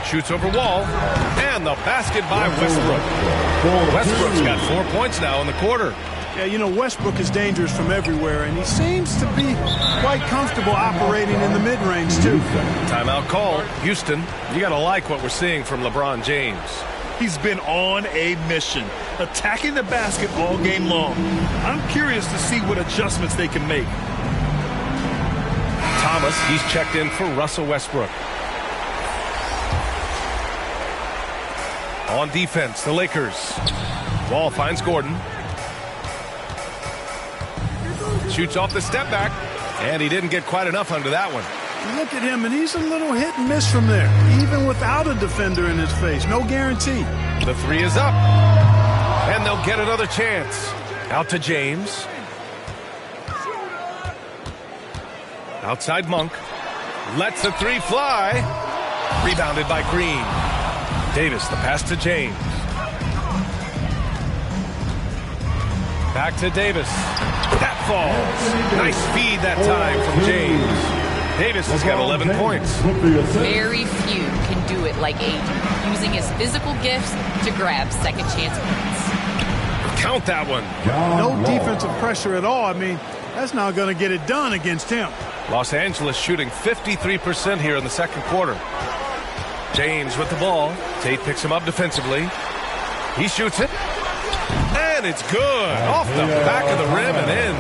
Shoots over Wall. And the basket by Westbrook. Westbrook's got 4 points now in the quarter. Yeah, Westbrook is dangerous from everywhere, and he seems to be quite comfortable operating in the mid-range, too. Timeout called. Houston, you got to like what we're seeing from LeBron James. He's been on a mission, attacking the basket all game long. I'm curious to see what adjustments they can make. Thomas, he's checked in for Russell Westbrook. On defense, the Lakers. Wall finds Gordon. Shoots off the step back, and he didn't get quite enough under that one. Look at him, and he's a little hit and miss from there, even without a defender in his face. No guarantee. The 3 is up, and they'll get another chance. Out to James. Outside Monk. Lets the 3 fly. Rebounded by Green. Davis, the pass to James. Back to Davis. That falls. Nice feed that time from James. Davis has got 11 points. Very few can do it like AD, using his physical gifts to grab second chance points. Count that one. No defensive pressure at all. I mean, that's not going to get it done against him. Los Angeles shooting 53% here in the second quarter. James with the ball. Tate picks him up defensively. He shoots it. And it's good. Off the back of the rim and in.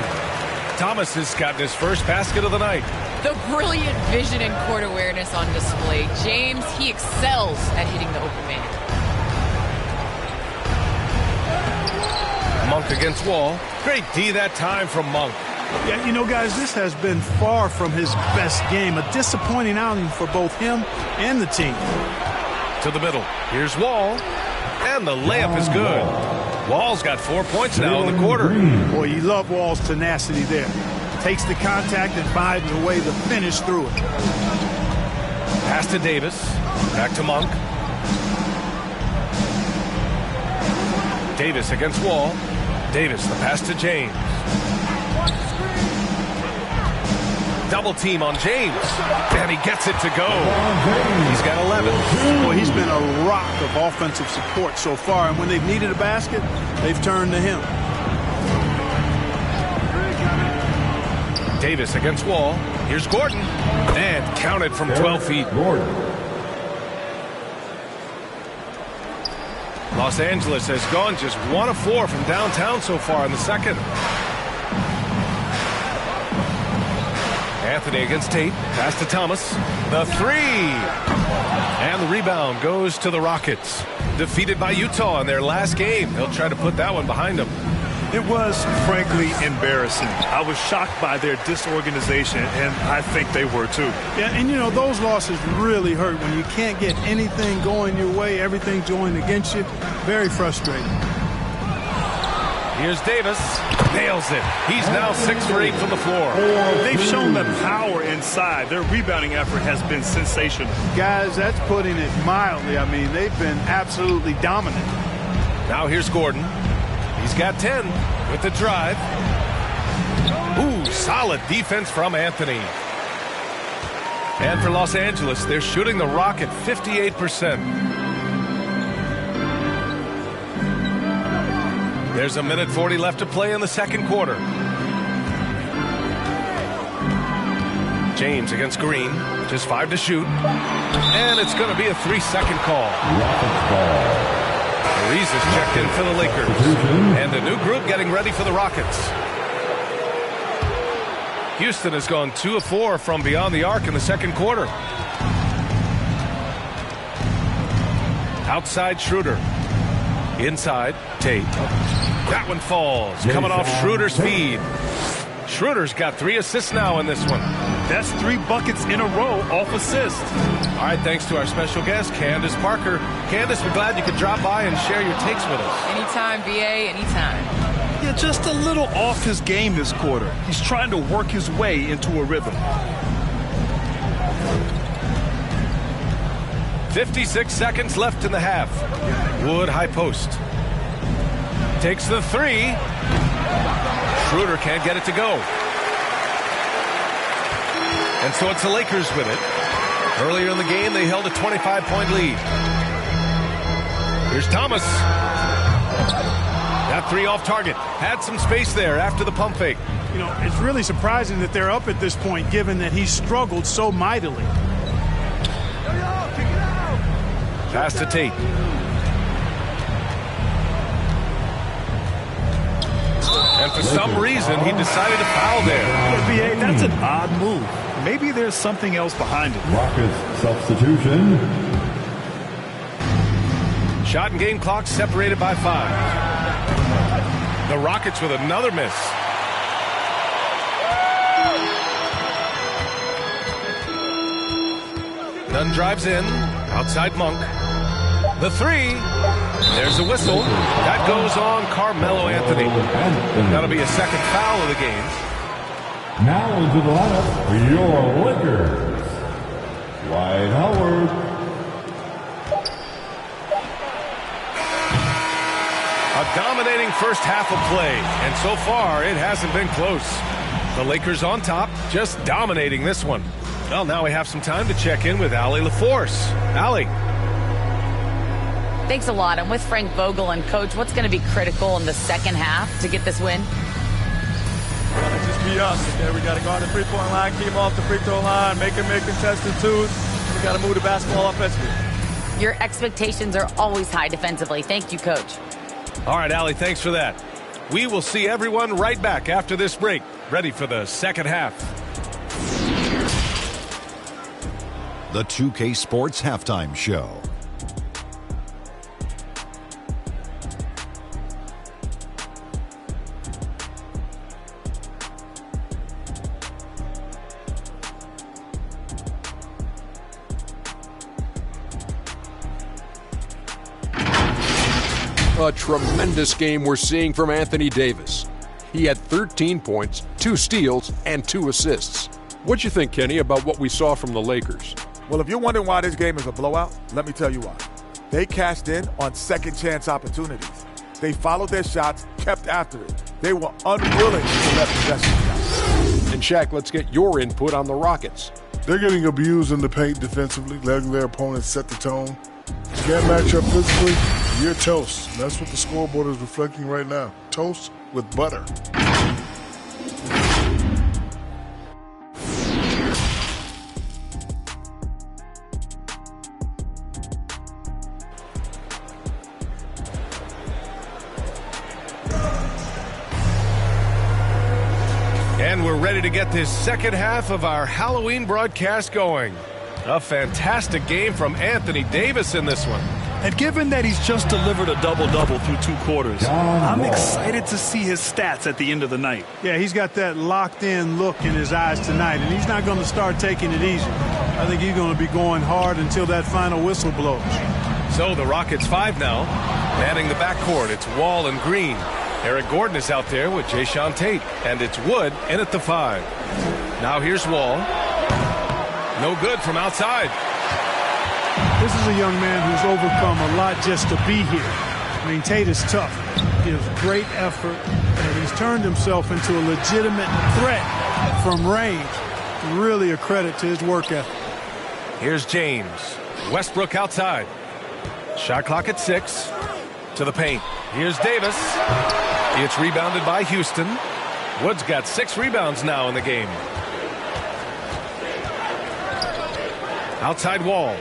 Thomas has gotten his first basket of the night. The brilliant vision and court awareness on display. James, he excels at hitting the open man. Monk against Wall. Great D that time from Monk. Yeah, guys, this has been far from his best game. A disappointing outing for both him and the team. To the middle. Here's Wall. And the layup is good. Wall's got 4 points now in the quarter. Boy, you love Wall's tenacity there. Takes the contact and finds a way to finish through it. Pass to Davis. Back to Monk. Davis against Wall. Davis, the pass to James. Double team on James. And he gets it to go. He's got 11. Boy, he's been a rock of offensive support so far. And when they've needed a basket, they've turned to him. Davis against Wall. Here's Gordon. And counted from 12 feet. Los Angeles has gone just 1 of 4 from downtown so far in the second. Anthony against Tate. Pass to Thomas. The 3. And the rebound goes to the Rockets. Defeated by Utah in their last game. They'll try to put that one behind them. It was, frankly, embarrassing. I was shocked by their disorganization, and I think they were too. Yeah, and those losses really hurt when you can't get anything going your way, everything's going against you. Very frustrating. Here's Davis. Nails it. He's now 6 for 8 from the floor. They've shown the power inside. Their rebounding effort has been sensational. Guys, that's putting it mildly. I mean, they've been absolutely dominant. Now here's Gordon. He's got 10 with the drive. Ooh, solid defense from Anthony. And for Los Angeles, they're shooting the rock at 58%. There's a minute 40 left to play in the second quarter. James against Green. Just 5 to shoot. And it's going to be a 3-second call. Ariza's checked in for the Lakers. And a new group getting ready for the Rockets. Houston has gone 2 of 4 from beyond the arc in the second quarter. Outside Schroeder. Inside Tate. That one falls. Coming off Schroeder's feed. Schroeder's got 3 assists now in this one. That's 3 buckets in a row off assist. All right, thanks to our special guest, Candace Parker. Candace, we're glad you could drop by and share your takes with us. Anytime, BA, anytime. Yeah, just a little off his game this quarter. He's trying to work his way into a rhythm. 56 seconds left in the half. Wood high post. Takes the 3. Schroeder can't get it to go. And so it's the Lakers with it. Earlier in the game, they held a 25-point lead. Here's Thomas. That 3 off target. Had some space there after the pump fake. It's really surprising that they're up at this point, given that he struggled so mightily. Pass to Tate. And for some reason, he decided to foul there. BA, that's an odd move. Maybe there's something else behind it. Rockets substitution. Shot and game clock separated by 5. The Rockets with another miss. Nunn drives in. Outside Monk. The 3. There's a whistle. That goes on Carmelo Anthony. That'll be a second foul of the game. Now into the lineup for your Lakers. Dwight Howard. A dominating first half of play, and so far it hasn't been close. The Lakers on top, just dominating this one. Well, now we have some time to check in with Allie LaForce. Allie. Thanks a lot. I'm with Frank Vogel. And, Coach, what's going to be critical in the second half to get this win? It'll just be us. Okay, we got to go on the three-point line, keep off the free throw line, make contested twos. We got to move the basketball offensively. Your expectations are always high defensively. Thank you, Coach. All right, Allie, thanks for that. We will see everyone right back after this break, ready for the second half. The 2K Sports Halftime Show. A tremendous game we're seeing from Anthony Davis. He had 13 points, 2 steals, and 2 assists. What'd you think, Kenny, about what we saw from the Lakers? Well, if you're wondering why this game is a blowout, let me tell you why. They cashed in on second chance opportunities. They followed their shots, kept after it. They were unwilling to let possession down. And Shaq, let's get your input on the Rockets. They're getting abused in the paint defensively, letting their opponents set the tone. You can't match up physically, you're toast. And that's what the scoreboard is reflecting right now. Toast with butter. And we're ready to get this second half of our Halloween broadcast going. A fantastic game from Anthony Davis in this one. And given that he's just delivered a double-double through 2 quarters, I'm excited to see his stats at the end of the night. Yeah, he's got that locked-in look in his eyes tonight, and he's not going to start taking it easy. I think he's going to be going hard until that final whistle blows. So the Rockets 5 now. Manning the backcourt, it's Wall and Green. Eric Gordon is out there with Jayshawn Tate, and it's Wood in at the 5. Now here's Wall. No good from outside. This is a young man who's overcome a lot just to be here. I mean, Tate is tough. He has great effort, and he's turned himself into a legitimate threat from range. Really a credit to his work ethic. Here's James. Westbrook outside. Shot clock at 6. To the paint. Here's Davis. It's rebounded by Houston. Wood's got 6 rebounds now in the game. Outside Wall.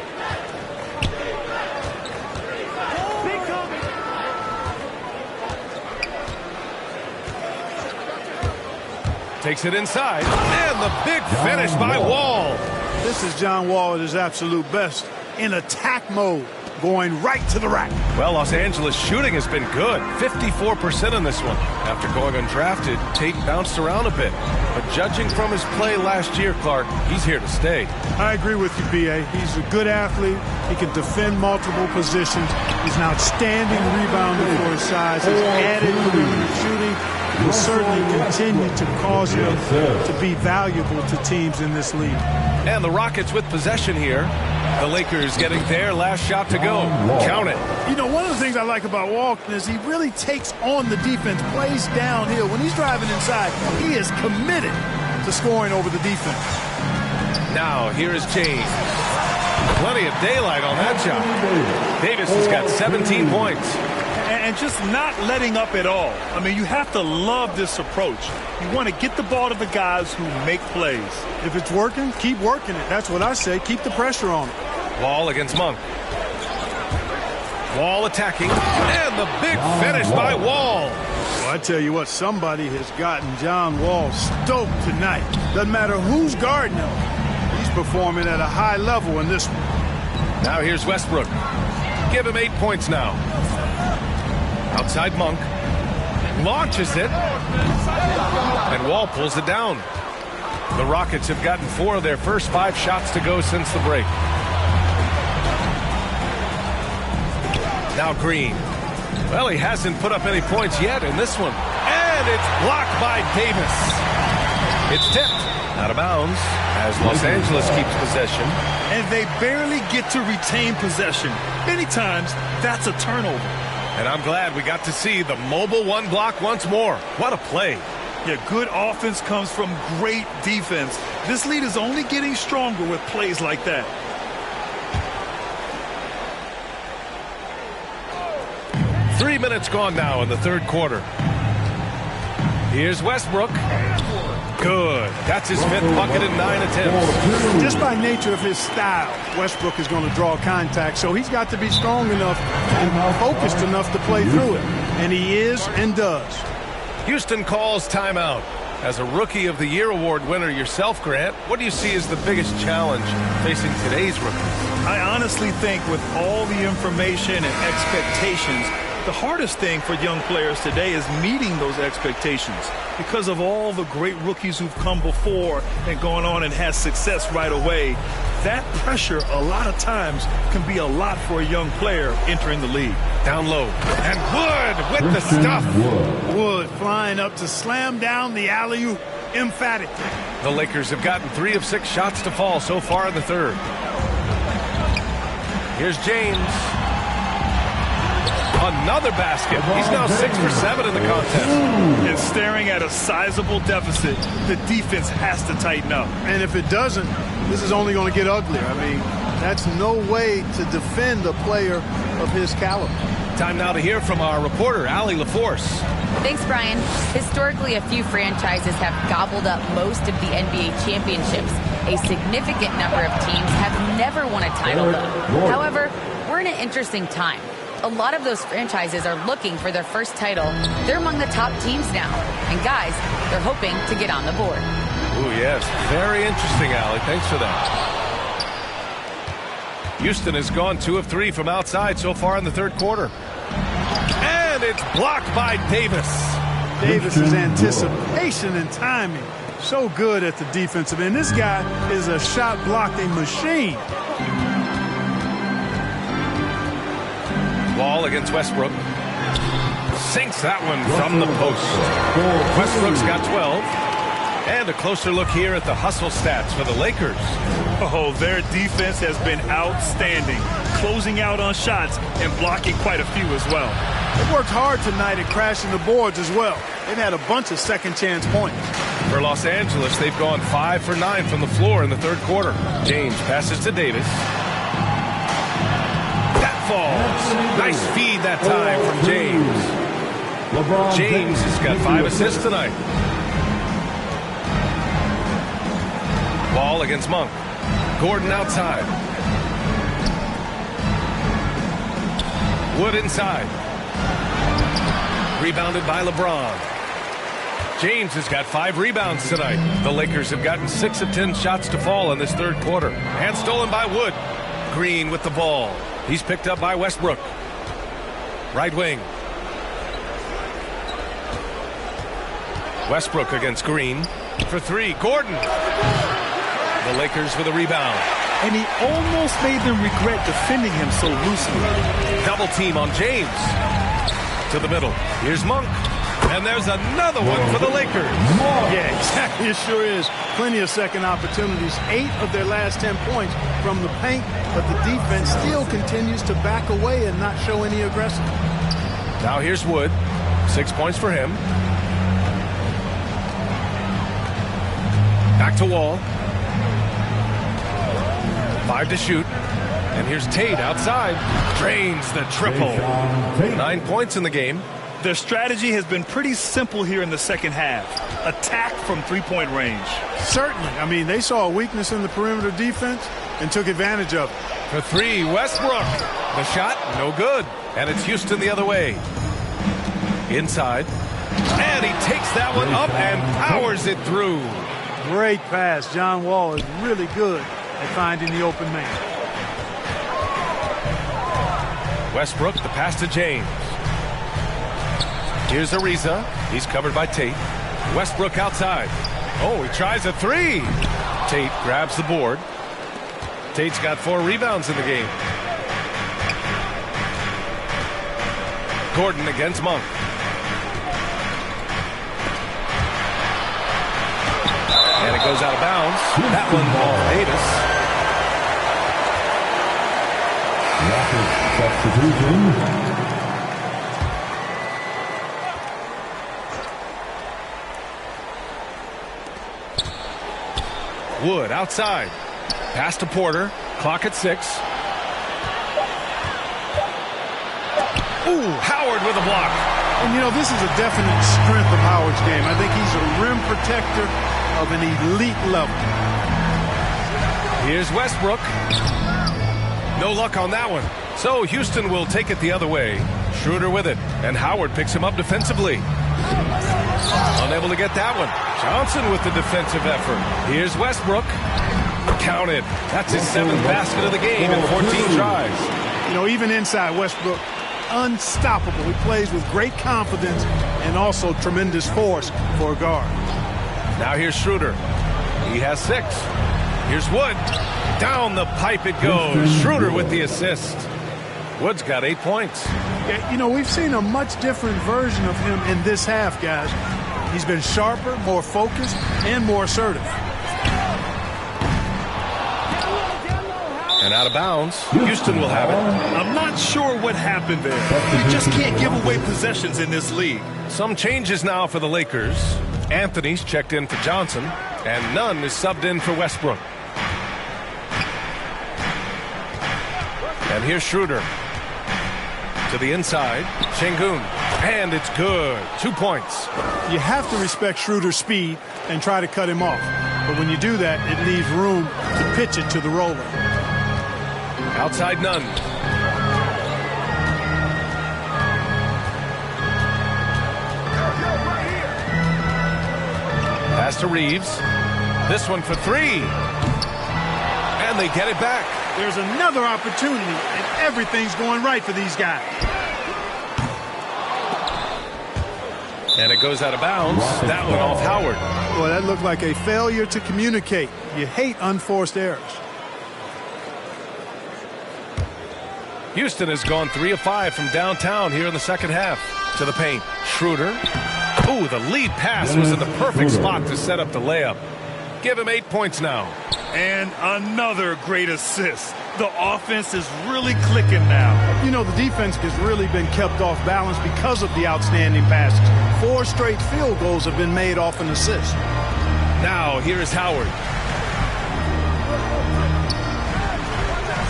Takes it inside, and the big finish by Wall. This is John Wall at his absolute best, in attack mode, going right to the rack. Well, Los Angeles shooting has been good, 54% in this one. After going undrafted, Tate bounced around a bit. But judging from his play last year, Clark, he's here to stay. I agree with you, B.A. He's a good athlete. He can defend multiple positions. He's an outstanding rebounder for his size. His added perimeter shooting will certainly continue to cause him to be valuable to teams in this league. And the Rockets with possession here. The Lakers getting their last shot to go. Count it. You know, one of the things I like about Walton is he really takes on the defense, plays downhill. When he's driving inside, he is committed to scoring over the defense. Now, here is James. Plenty of daylight on that shot. Davis has got 17 points. And just not letting up at all. I mean, you have to love this approach. You want to get the ball to the guys who make plays. If it's working, keep working it. That's what I say. Keep the pressure on it. Wall against Monk. Wall attacking. And the big finish by Wall. Well, I tell you what, somebody has gotten John Wall stoked tonight. Doesn't matter who's guarding him. He's performing at a high level in this one. Now here's Westbrook. Give him 8 points now. Outside Monk. Launches it. And Wall pulls it down. The Rockets have gotten 4 of their first 5 shots to go since the break. Now Green. Well, he hasn't put up any points yet in this one. And it's blocked by Davis. It's tipped. Out of bounds as Los Angeles keeps possession. And they barely get to retain possession. Many times, that's a turnover. And I'm glad we got to see the mobile 1 block once more. What a play. Yeah, good offense comes from great defense. This lead is only getting stronger with plays like that. Three minutes gone now in the third quarter. Here's Westbrook. Good. That's his 5th bucket in 9 attempts. Just by nature of his style, Westbrook is going to draw contact, so he's got to be strong enough and focused enough to play through it. And he is and does. Houston calls timeout. As a Rookie of the Year award winner yourself, Grant, what do you see as the biggest challenge facing today's rookies? I honestly think with all the information and expectations, the hardest thing for young players today is meeting those expectations because of all the great rookies who've come before and gone on and had success right away. That pressure a lot of times can be a lot for a young player entering the league. Down low. And Wood with the stuff. Wood flying up to slam down the alley-oop emphatically. The Lakers have gotten 3 of 6 shots to fall so far in the third. Here's James. Another basket. He's now 6 for 7 in the contest. And staring at a sizable deficit, the defense has to tighten up. And if it doesn't, this is only going to get uglier. I mean, that's no way to defend a player of his caliber. Time now to hear from our reporter, Allie LaForce. Thanks, Brian. Historically, a few franchises have gobbled up most of the NBA championships. A significant number of teams have never won a title, though. However, we're in an interesting time. A lot of those franchises are looking for their first title. They're among the top teams now. And guys, they're hoping to get on the board. Ooh, yes. Very interesting, Allie. Thanks for that. Houston has gone 2 of 3 from outside so far in the third quarter. And it's blocked by Davis. Davis's anticipation and timing, so good at the defensive end. This guy is a shot blocking machine. Wall against Westbrook. Sinks that one from the post. Westbrook's got 12. And a closer look here at the hustle stats for the Lakers. Oh, their defense has been outstanding, closing out on shots and blocking quite a few as well. They worked hard tonight at crashing the boards as well. They've had a bunch of second-chance points. For Los Angeles, they've gone 5 for 9 from the floor in the third quarter. James passes to Davis. That falls. Nice feed that time from James. James has got 5 assists tonight. Ball against Monk. Gordon outside. Wood inside. Rebounded by LeBron. James has got 5 rebounds tonight. The Lakers have gotten 6 of 10 shots to fall in this third quarter. And stolen by Wood. Green with the ball. He's picked up by Westbrook. Right wing. Westbrook against Green. For 3. Gordon. The Lakers with a rebound. And he almost made them regret defending him so loosely. Double team on James. To the middle. Here's Monk. And there's another one for the Lakers. Yeah, exactly. It sure is. Plenty of second opportunities. 8 of their last 10 points from the paint, but the defense still continues to back away and not show any aggression. Now here's Wood. 6 points for him. Back to Wall. 5 to shoot. And here's Tate outside. Drains the triple. 9 points in the game. Their strategy has been pretty simple here in the second half. Attack from three-point range. Certainly. I mean, they saw a weakness in the perimeter defense and took advantage of it. For 3, Westbrook. The shot, no good. And it's Houston the other way. Inside. And he takes that one up and powers it through. Great pass. John Wall is really good at finding the open man. Westbrook, the pass to James. Here's Ariza. He's covered by Tate. Westbrook outside. Oh, he tries a 3. Tate grabs the board. Tate's got 4 rebounds in the game. Gordon against Monk. And it goes out of bounds. That one off Davis. Substitution. Wood outside. Pass to Porter. Clock at 6. Ooh, Howard with a block. And, you know, this is a definite strength of Howard's game. I think he's a rim protector of an elite level. Here's Westbrook. No luck on that one. So Houston will take it the other way. Schroeder with it. And Howard picks him up defensively. Unable to get that one. Johnson with the defensive effort. Here's Westbrook. Counted. That's his 7th basket of the game in 14 tries. You know, even inside Westbrook, unstoppable. He plays with great confidence and also tremendous force for a guard. Now here's Schroeder. He has 6. Here's Wood. Down the pipe it goes. Schroeder with the assist. Wood's got 8 points. Yeah, you know, we've seen a much different version of him in this half, guys. He's been sharper, more focused, and more assertive. And out of bounds. Houston will have it. I'm not sure what happened there. You just can't give away possessions in this league. Some changes now for the Lakers. Anthony's checked in for Johnson, and Nunn is subbed in for Westbrook. And here's Schroeder. To the inside. Şengün. And it's good. 2 points. You have to respect Schroeder's speed and try to cut him off. But when you do that, it leaves room to pitch it to the roller. Outside Nunn. Pass to Reeves. This one for 3. And they get it back. There's another opportunity, and everything's going right for these guys. And it goes out of bounds. That one off Howard. Well, that looked like a failure to communicate. You hate unforced errors. Houston has gone 3 of 5 from downtown here in the second half. To the paint. Schroeder. Ooh, the lead pass was in the perfect spot to set up the layup. Give him 8 points now. And another great assist. The offense is really clicking now. You know, the defense has really been kept off balance because of the outstanding passes. 4 straight field goals have been made off an assist. Now, here is Howard.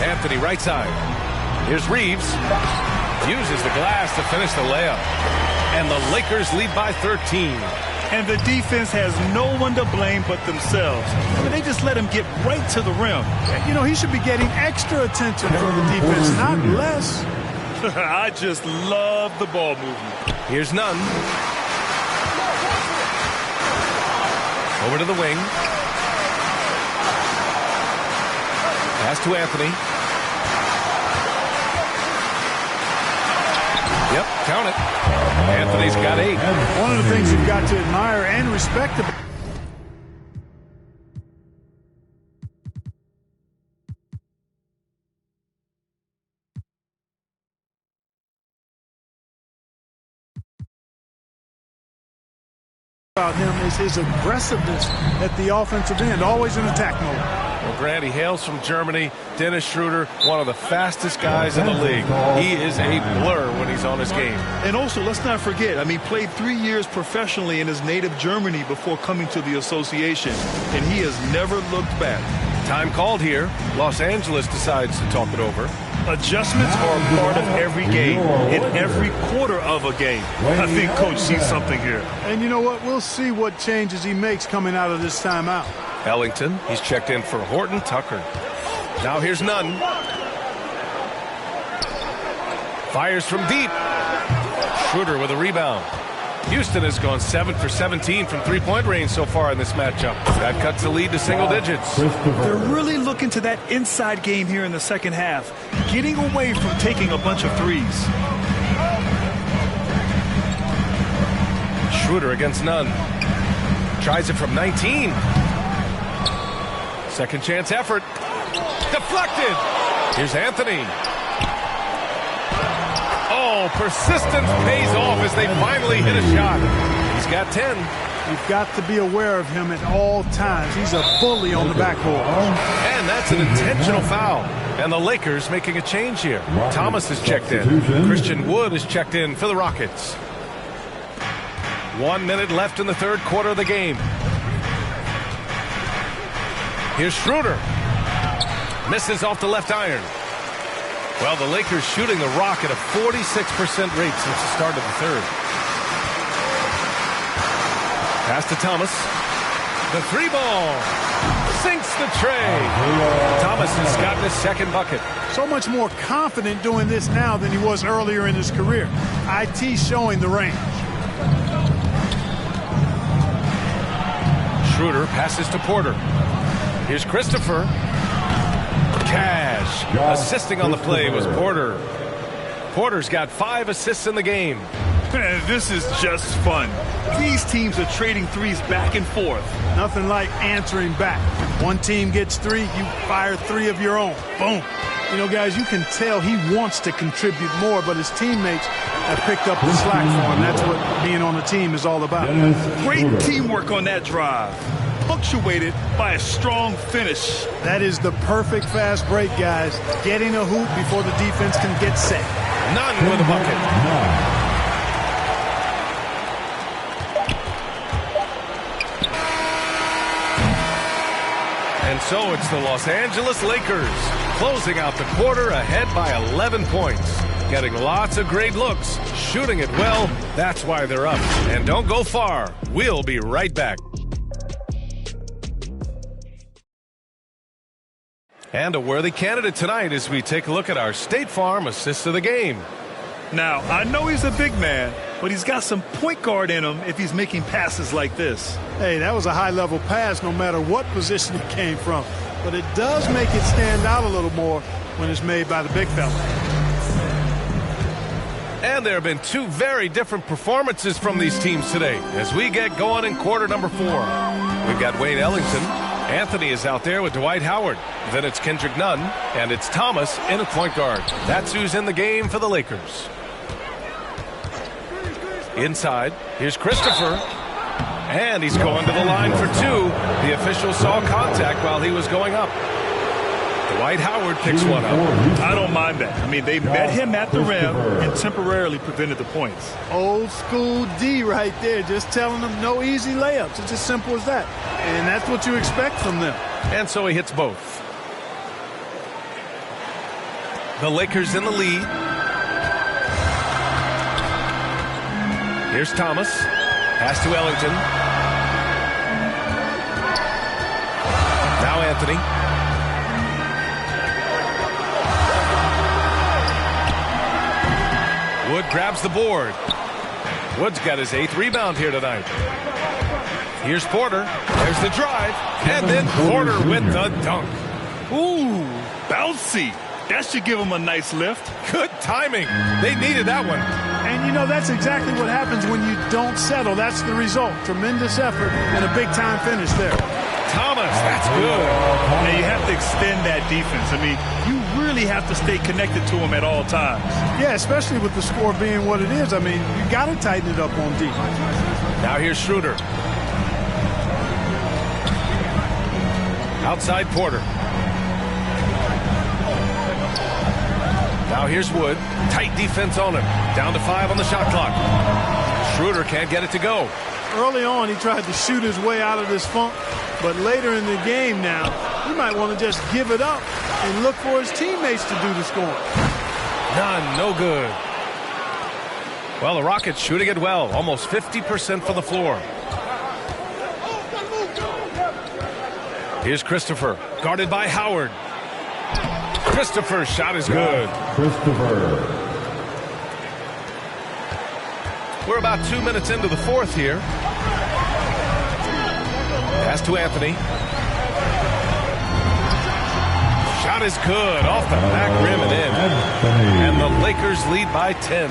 Anthony, right side. Here's Reeves. Uses the glass to finish the layup. And the Lakers lead by 13. And the defense has no one to blame but themselves. I mean, they just let him get right to the rim. You know, he should be getting extra attention from the defense, not less. I just love the ball movement. Here's Nunn. Over to the wing. Pass to Anthony. Yep, count it. Anthony's got 8. One of the things you've got to admire and respect about him is his aggressiveness at the offensive end, always in attack mode. Well, Grant, he hails from Germany. Dennis Schroeder, one of the fastest guys in the league. He is a blur when he's on his game. And also, let's not forget, I mean, played 3 years professionally in his native Germany before coming to the association, and he has never looked back. Time called here. Los Angeles decides to talk it over. Adjustments are a part of every game, in every quarter of a game. I think Coach sees something here. And you know what? We'll see what changes he makes coming out of this timeout. Ellington, he's checked in for Horton Tucker. Now here's Nunn. Fires from deep. Schroeder with a rebound. Houston has gone 7 for 17 from three-point range so far in this matchup. That cuts the lead to single digits. They're really looking to that inside game here in the second half, getting away from taking a bunch of threes. Schroeder against Nunn. Tries it from 19. Second chance effort. Deflected. Here's Anthony. Oh, persistence pays off as they finally hit a shot. He's got 10. You've got to be aware of him at all times. He's a bully on the backboard. And that's an intentional foul. And the Lakers making a change here. Thomas is checked in. Christian Wood is checked in for the Rockets. 1 minute left in the third quarter of the game. Here's Schroeder. Misses off the left iron. Well, the Lakers shooting the rock at a 46% rate since the start of the third. Pass to Thomas. The 3-ball. Sinks the tray. Thomas has gotten his second bucket. So much more confident doing this now than he was earlier in his career. IT showing the range. Schroeder passes to Porter. Here's Christopher. Cash. Assisting on the play was Porter. Porter's got 5 assists in the game. This is just fun. These teams are trading threes back and forth. Nothing like answering back. One team gets 3, you fire 3 of your own. Boom. You know, guys, you can tell he wants to contribute more, but his teammates have picked up the slack for him. That's what being on a team is all about. Great teamwork on that drive, punctuated by a strong finish. That is the perfect fast break, guys. Getting a hoop before the defense can get set. Nunn with a bucket. And so it's the Los Angeles Lakers closing out the quarter ahead by 11 points. Getting lots of great looks, shooting it well. That's why they're up. And don't go far. We'll be right back. And a worthy candidate tonight as we take a look at our State Farm assist of the game. Now, I know he's a big man, but he's got some point guard in him if he's making passes like this. Hey, that was a high-level pass no matter what position it came from. but it does make it stand out a little more when it's made by the big fella. And there have been two very different performances from these teams today as we get going in quarter number 4. We've got Wayne Ellington. Anthony is out there with Dwight Howard. Then it's Kendrick Nunn, and it's Thomas in at point guard. That's who's in the game for the Lakers. Inside, here's Christopher. And he's going to the line for 2. The official saw contact while he was going up. Dwight Howard picks one up. I don't mind that. I mean, they met him at the rim and temporarily prevented the points. Old school D right there, just telling them no easy layups. It's as simple as that. And that's what you expect from them. And so he hits both. The Lakers in the lead. Here's Thomas. Pass to Ellington. Now Anthony. Wood grabs the board. Wood's got his 8th rebound here tonight. Here's Porter. There's the drive. And then Porter with the dunk. Ooh, bouncy. That should give him a nice lift. Good timing. They needed that one. And, you know, that's exactly what happens when you don't settle. That's the result. Tremendous effort and a big-time finish there. Thomas, that's good. And you have to extend that defense. I mean, you really have to stay connected to him at all times. Yeah, especially with the score being what it is. I mean, you got to tighten it up on defense. Now here's Schroeder. Outside Porter. Now here's Wood. Tight defense on him. Down to 5 on the shot clock. Schroeder can't get it to go. Early on, he tried to shoot his way out of this funk. But later in the game now, he might want to just give it up and look for his teammates to do the scoring. None, no good. Well, the Rockets shooting it well. Almost 50% for the floor. Here's Christopher, guarded by Howard. Christopher's shot is good. Christopher. We're about 2 minutes into the 4th here. Pass to Anthony. Shot is good. Off the back rim and in. And the Lakers lead by 10.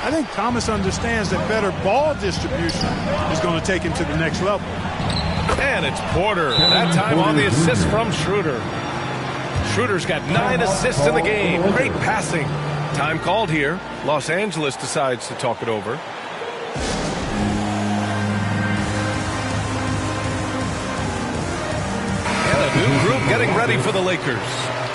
I think Thomas understands that better ball distribution is going to take him to the next level. And it's Porter. That time on the assist from Schroeder. Schroeder's got 9 assists in the game. Great passing. Time called here. Los Angeles decides to talk it over. And a new group getting ready for the Lakers.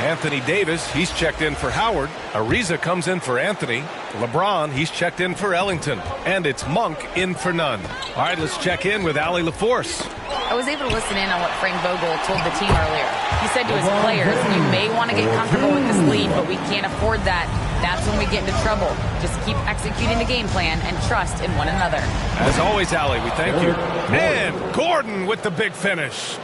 Anthony Davis, he's checked in for Howard. Ariza comes in for Anthony. LeBron, he's checked in for Ellington. And it's Monk in for Nunn. All right, let's check in with Allie LaForce. I was able to listen in on what Frank Vogel told the team earlier. He said to his players, you may want to get comfortable with this lead, but we can't afford that. That's when we get into trouble. Just keep executing the game plan and trust in one another. As always, Allie, we thank you. And Gordon with the big finish.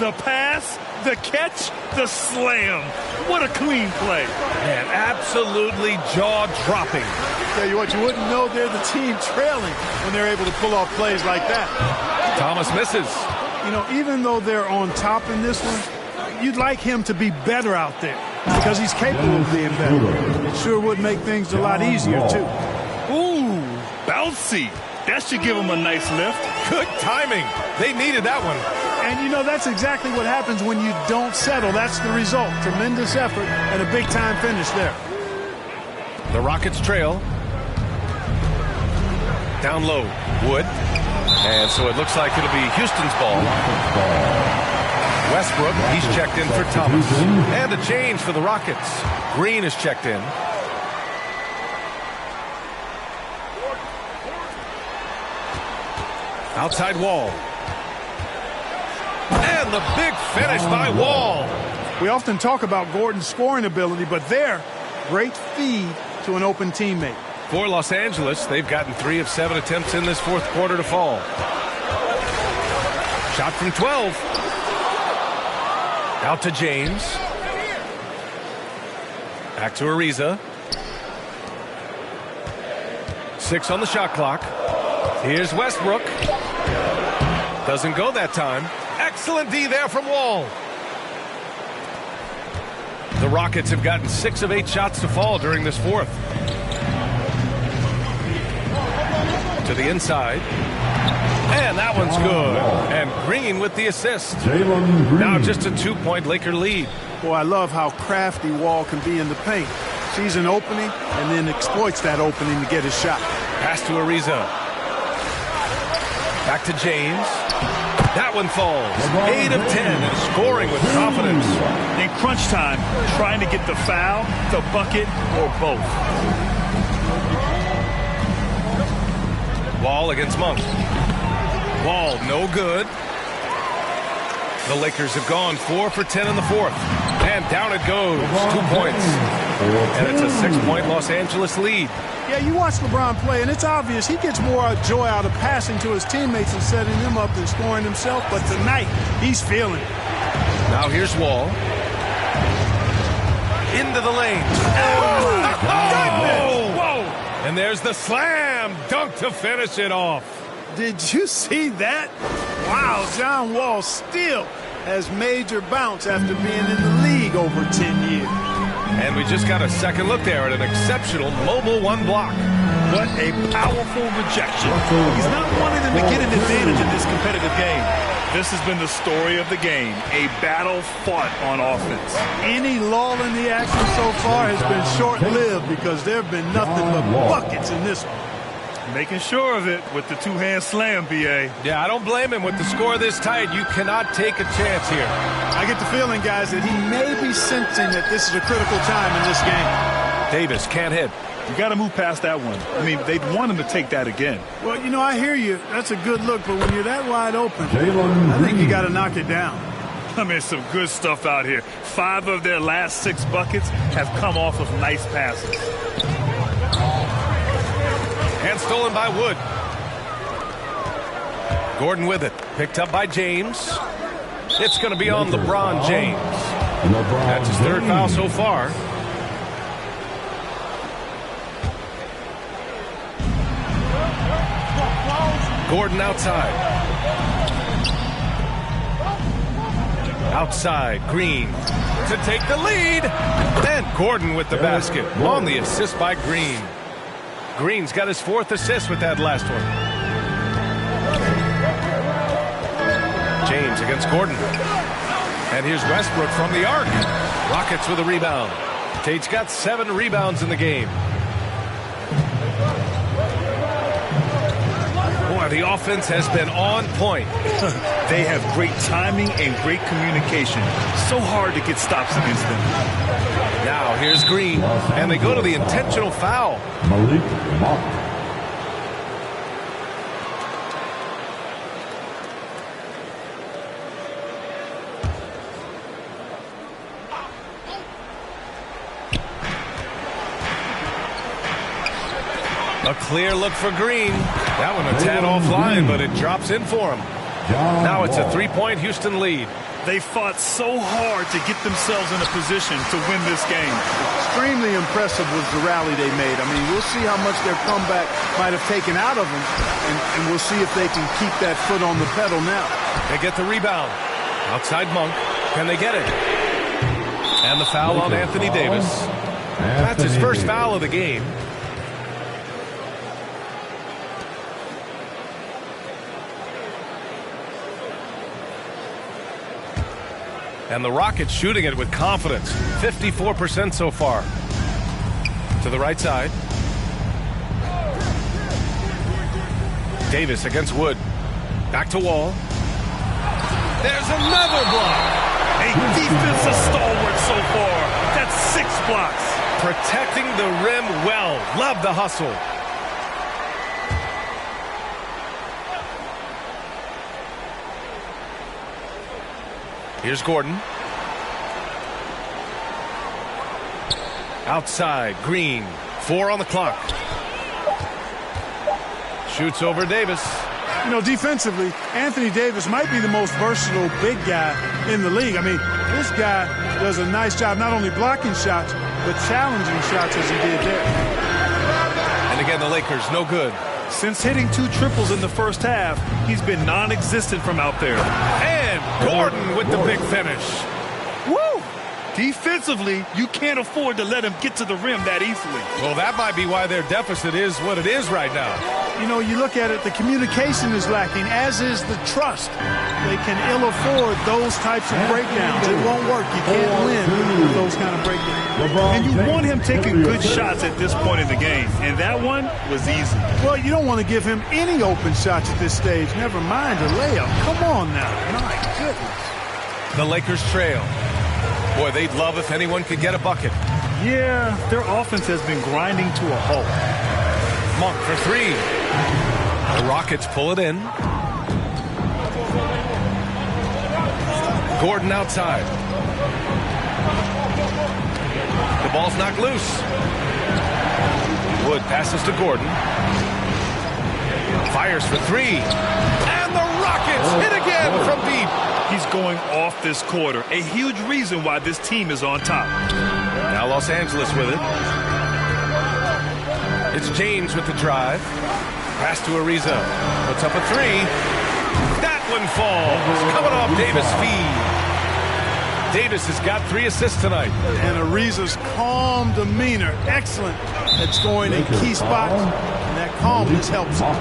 The pass, the catch, the slam. What a clean play. Man, absolutely jaw-dropping. Tell you what, you wouldn't know they're the team trailing when they're able to pull off plays like that. Thomas misses. You know, even though they're on top in this one, you'd like him to be better out there because he's capable of being better. It sure would make things a lot easier, too. Ooh, bouncy. That should give him a nice lift. Good timing. They needed that one. And, you know, that's exactly what happens when you don't settle. That's the result. Tremendous effort and a big-time finish there. The Rockets trail. Down low. Wood. And so it looks like it'll be Houston's ball. Westbrook, he's checked in for Thomas. And a change for the Rockets. Green is checked in. Outside Wall. And the big finish by Wall. We often talk about Gordon's scoring ability, but there, great feed to an open teammate. For Los Angeles, they've gotten 3 of 7 attempts in this 4th quarter to fall. Shot from 12. Out to James. Back to Ariza. 6 on the shot clock. Here's Westbrook. Doesn't go that time. Excellent D there from Wall. The Rockets have gotten 6 of 8 shots to fall during this fourth. To the inside. And that one's good. And Green with the assist. Now just a 2-point Laker lead. Boy, I love how crafty Wall can be in the paint. Sees an opening and then exploits that opening to get his shot. Pass to Ariza. Back to James. That one falls. 8 of 10 and scoring with confidence. In crunch time, trying to get the foul, the bucket, or both. Wall against Monk. Wall no good. The Lakers have gone 4 for 10 in the fourth. And down it goes. 2 points. And it's a 6-point Los Angeles lead. Yeah, you watch LeBron play, and it's obvious he gets more joy out of passing to his teammates and setting them up than scoring himself. But tonight, he's feeling it. Now here's Wall. Into the lane. Whoa! And there's the slam dunk to finish it off. Did you see that? Wow, John Wall still has major bounce after being in the league over 10 years. And we just got a second look there at an exceptional mobile one block. What a powerful rejection. He's not wanting them to get an advantage in this competitive game. This has been the story of the game, a battle fought on offense. Any lull in the action so far has been short-lived because there have been nothing but buckets in this one. Making sure of it with the two-hand slam, B.A. Yeah, I don't blame him. With the score this tight, you cannot take a chance here. I get the feeling, guys, that he may be sensing that this is a critical time in this game. Davis can't hit. You got to move past that one. I mean, they'd want him to take that again. Well, you know, I hear you. That's a good look, but when you're that wide open, I think you got to knock it down. I mean, some good stuff out here. 5 of their last 6 buckets have come off of nice passes. And stolen by Wood. Gordon with it. Picked up by James. It's going to be on LeBron James. That's his 3rd foul so far. Gordon outside. Outside, Green to take the lead. And Gordon with the basket on the assist by Green. Green's got his 4th assist with that last one. James against Gordon. And here's Westbrook from the arc. Rockets with a rebound. Tate's got 7 rebounds in the game. Boy, the offense has been on point. They have great timing and great communication. So hard to get stops against them. Now here's Green, and they go to the intentional foul. Malik Monk. A clear look for Green. That one a tad offline, but it drops in for him. Now it's a 3-point Houston lead. They fought so hard to get themselves in a position to win this game. Extremely impressive was the rally they made. I mean, we'll see how much their comeback might have taken out of them, and we'll see if they can keep that foot on the pedal now. They get the rebound. Outside Monk. Can they get it? And the foul on Anthony Davis. That's his first foul of the game. And the Rockets shooting it with confidence. 54% so far. To the right side. Davis against Wood. Back to Wall. There's another block. A defensive stalwart so far. That's 6 blocks. Protecting the rim well. Love the hustle. Here's Gordon. Outside, Green. 4 on the clock. Shoots over Davis. You know, defensively, Anthony Davis might be the most versatile big guy in the league. I mean, this guy does a nice job not only blocking shots, but challenging shots as he did there. And again, the Lakers, no good. Since hitting 2 triples in the first half, he's been non-existent from out there. And Gordon with the big finish. Woo! Defensively, you can't afford to let him get to the rim that easily. Well, that might be why their deficit is what it is right now. You know, you look at it, the communication is lacking, as is the trust. They can ill afford those types of breakdowns. It won't work. You can't win with those kind of breakdowns. And you want him taking good shots at this point in the game, and that one was easy. Well, you don't want to give him any open shots at this stage, never mind a layup. Come on now. My goodness. The Lakers trail. Boy, they'd love if anyone could get a bucket. Yeah, their offense has been grinding to a halt. Monk for three. The Rockets pull it in. Gordon outside. The ball's knocked loose. Wood passes to Gordon. Fires for three. And the Rockets hit again from deep. He's going off this quarter. A huge reason why this team is on top. Now Los Angeles with it. It's James with the drive. Pass to Ariza. Puts up a three. That one falls. Coming off Davis' feed. Davis has got 3 assists tonight. And Ariza's calm demeanor, excellent at scoring in key spots. And that calmness helps him.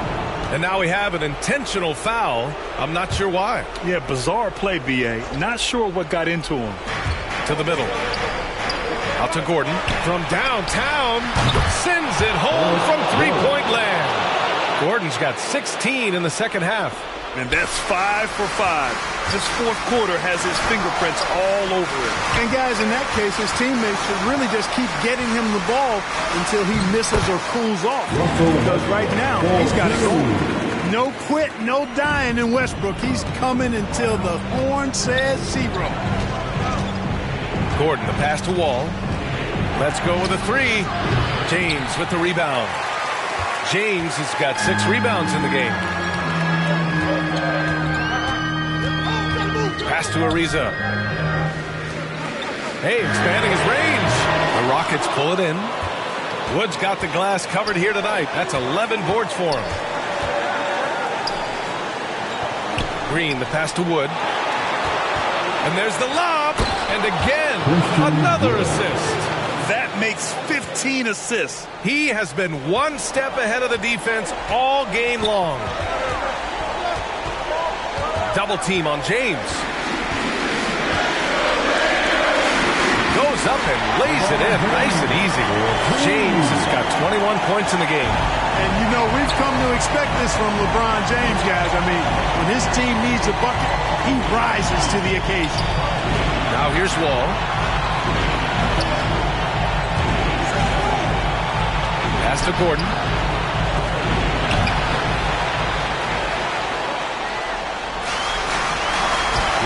And now we have an intentional foul. I'm not sure why. Yeah, bizarre play, B.A. Not sure what got into him. To the middle. Out to Gordon. From downtown. Sends it home from three-point land. Gordon's got 16 in the second half. And that's 5 for 5. This fourth quarter has his fingerprints all over it. And guys, in that case, his teammates should really just keep getting him the ball until he misses or cools off. Because right now, he's got it going. No quit, no dying in Westbrook. He's coming until the horn says zero. Gordon, the pass to Wall. Let's go with a three. James with the rebound. James has got 6 rebounds in the game. Pass to Ariza. Hey, expanding his range. The Rockets pull it in. Wood's got the glass covered here tonight. That's 11 boards for him. Green, the pass to Wood. And there's the lob. And again, another assist. That makes 15 assists. He has been one step ahead of the defense all game long. Double team on James. Goes up and lays it in nice and easy. James has got 21 points in the game. And, you know, we've come to expect this from LeBron James, guys. I mean, when his team needs a bucket, he rises to the occasion. Now here's Wall. Pass to Gordon.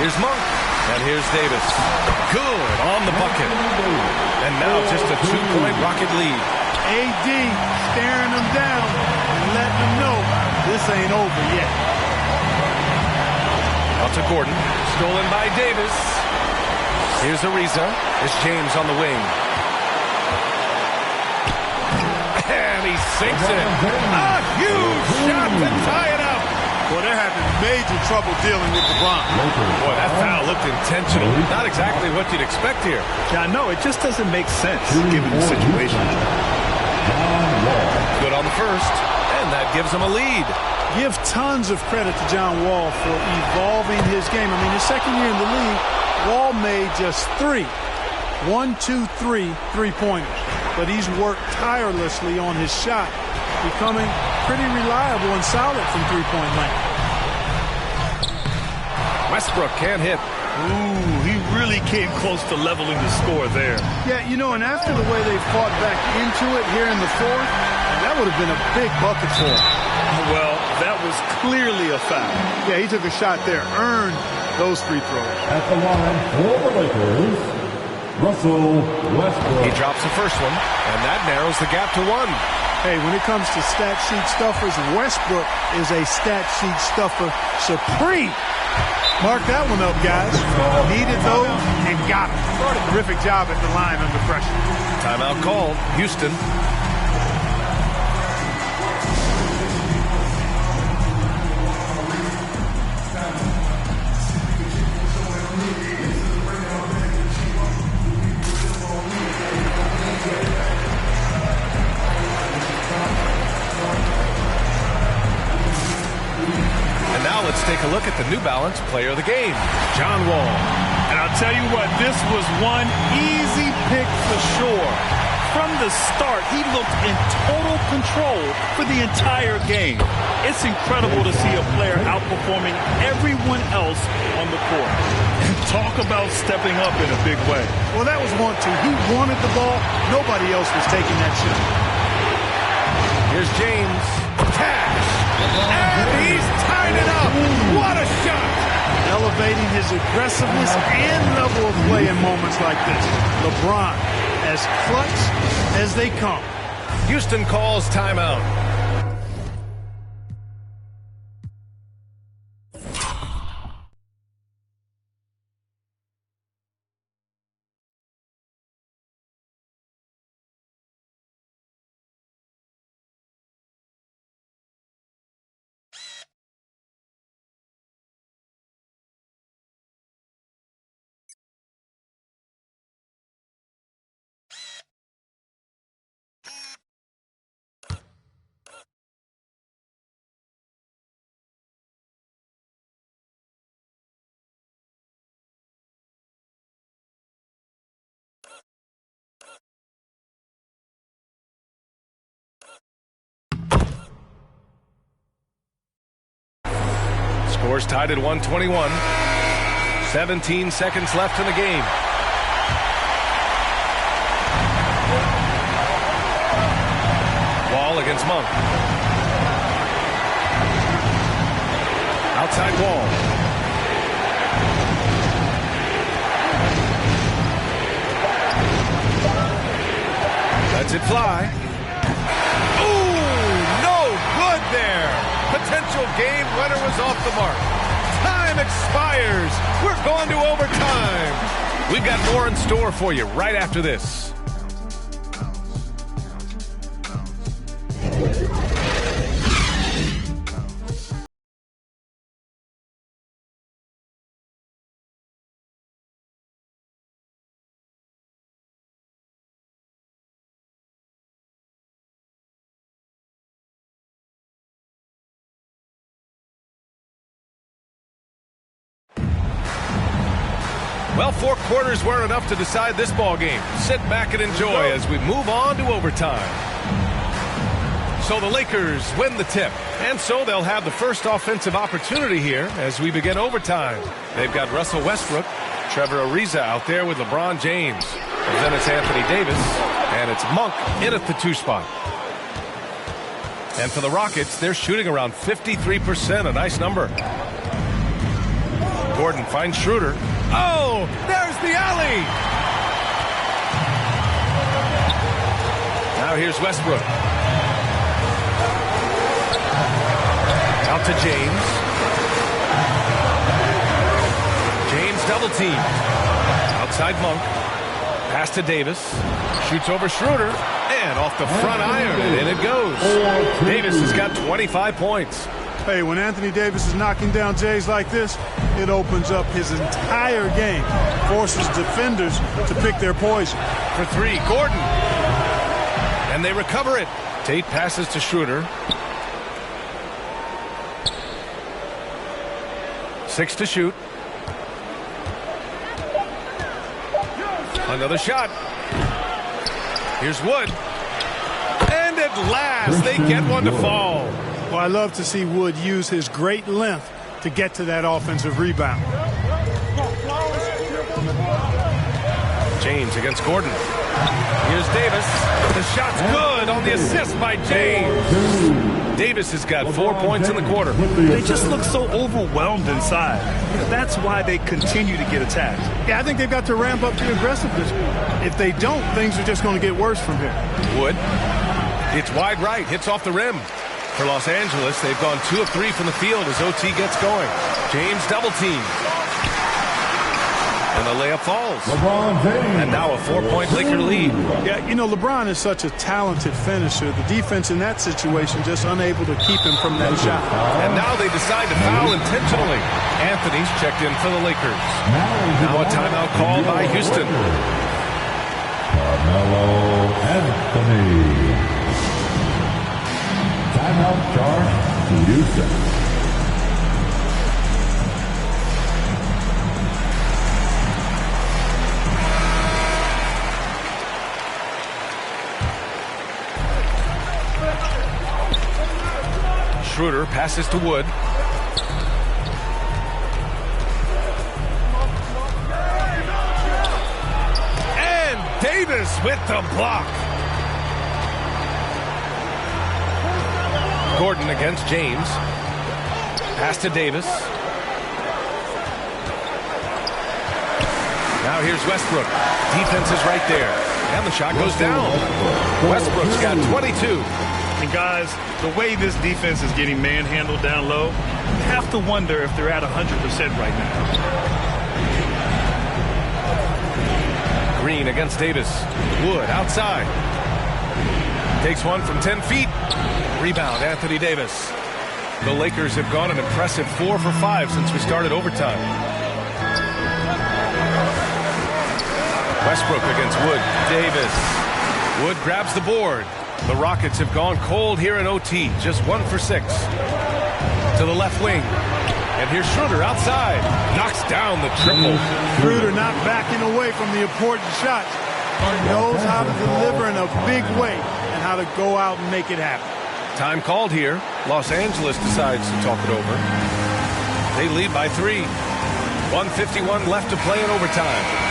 Here's Monk. And here's Davis. Good on the bucket. And now just a 2-point Rocket lead. AD staring them down and letting them know this ain't over yet. Out to Gordon. Stolen by Davis. Here's Ariza. It's James on the wing. And he sinks it. A huge shot to tie it up. Boy, they're having major trouble dealing with LeBron. Boy, that foul looked intentional. Not exactly what you'd expect here. Yeah, I know. It just doesn't make sense given the situation. Good on the first. And that gives him a lead. Give tons of credit to John Wall for evolving his game. I mean, his second year in the league, Wall made just 3 three-pointers. But he's worked tirelessly on his shot, becoming pretty reliable and solid from three-point land. Westbrook can't hit. Ooh, he really came close to leveling the score there. Yeah, you know, and after the way they fought back into it here in the fourth, that would have been a big bucket for him. Well, that was clearly a foul. Yeah, he took a shot there, earned those free throws. At the line for the Lakers, Russell Westbrook. He drops the first one, and that narrows the gap to 1. Hey, when it comes to stat sheet stuffers, Westbrook is a stat sheet stuffer supreme. Mark that one up, guys. Needed those and got it. Terrific job at the line under pressure. Timeout called. Houston. take a look at the New Balance Player of the Game, John Wall. And I'll tell you what, this was one easy pick for sure. From the start, he looked in total control for the entire game. It's incredible to see a player outperforming everyone else on the court. And talk about stepping up in a big way. Well, that was 1-2. He wanted the ball. Nobody else was taking that shot. Here's James. Cash. And he's tied it up. What a shot. Elevating his aggressiveness and level of play in moments like this. LeBron, as clutch as they come. Houston calls timeout. Scores tied at 121. 17 seconds left in the game. Wall against Monk. Outside Wall. Lets it fly. Ooh, no good there. Potential game winner was off the mark. Time expires. We're going to overtime. We've got more in store for you right after this. Well, 4 quarters weren't enough to decide this ball game. Sit back and enjoy as we move on to overtime. So the Lakers win the tip, and so they'll have the first offensive opportunity here as we begin overtime. They've got Russell Westbrook, Trevor Ariza out there with LeBron James. And then it's Anthony Davis, and it's Monk in at the 2 spot. And for the Rockets, they're shooting around 53%, a nice number. Gordon finds Schroeder. Oh, there's the alley. Now here's Westbrook. Out to James. James double team. Outside Monk. Pass to Davis. Shoots over Schroeder. And off the front iron, and in it goes. Davis has got 25 points. Hey, when Anthony Davis is knocking down Jays like this, it opens up his entire game. Forces defenders to pick their poison. For 3, Gordon. And they recover it. Tate passes to Schroeder. 6 to shoot. Another shot. Here's Wood. And at last, they get one to fall. Well, I love to see Wood use his great length to get to that offensive rebound. James against Gordon. Here's Davis. The shot's good on the assist by James. Davis has got 4 points in the quarter. They just look so overwhelmed inside. That's why they continue to get attacked. Yeah, I think they've got to ramp up the aggressiveness. If they don't, things are just going to get worse from here. Wood. It's wide right. Hits off the rim. For Los Angeles, they've gone 2 of 3 from the field as OT gets going. James double team. And the layup falls. LeBron James. And now a 4-point Laker lead. Yeah, you know, LeBron is such a talented finisher. The defense in that situation just unable to keep him from that shot. And now they decide to foul intentionally. Anthony's checked in for the Lakers. Now a timeout called by Houston. Carmelo Anthony. Timeout charge to Houston. Schroeder passes to Wood. And Davis with the block. Gordon against James. Pass to Davis. Now here's Westbrook. Defense is right there. And the shot goes down. Westbrook's got 22. And guys, the way this defense is getting manhandled down low, you have to wonder if they're at 100% right now. Green against Davis. Wood outside. Takes one from 10 feet. Rebound, Anthony Davis. The Lakers have gone an impressive 4 for 5 since we started overtime. Westbrook against Wood. Davis. Wood grabs the board. The Rockets have gone cold here in OT. Just 1 for 6. To the left wing. And here's Schroeder outside. Knocks down the triple. Schroeder not backing away from the important shots. He knows how to deliver in a big way and how to go out and make it happen. Time called here. Los Angeles decides to talk it over. They lead by 3. 1:51 left to play in overtime.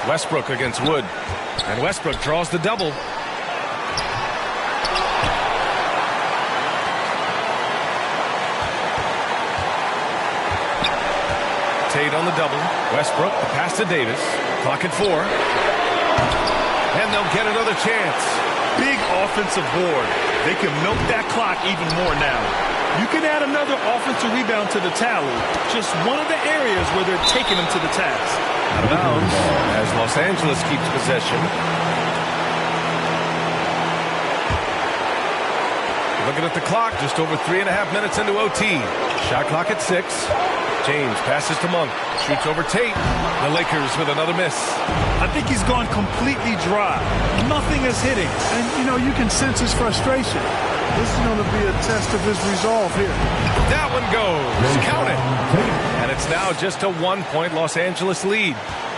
Westbrook against Wood. And Westbrook draws the double. Tate on the double. Westbrook, the pass to Davis. Clock at 4. And they'll get another chance. Big offensive board. They can milk that clock even more now. You can add another offensive rebound to the tally. Just one of the areas where they're taking them to the task. Out of bounds as Los Angeles keeps possession. Looking at the clock, just over 3.5 minutes into OT. Shot clock at 6. James passes to Monk. Shoots over Tate. The Lakers with another miss. I think he's gone completely dry. Nothing is hitting. And, you know, you can sense his frustration. This is going to be a test of his resolve here. That one goes. Count it. And it's now just a 1-point Los Angeles lead.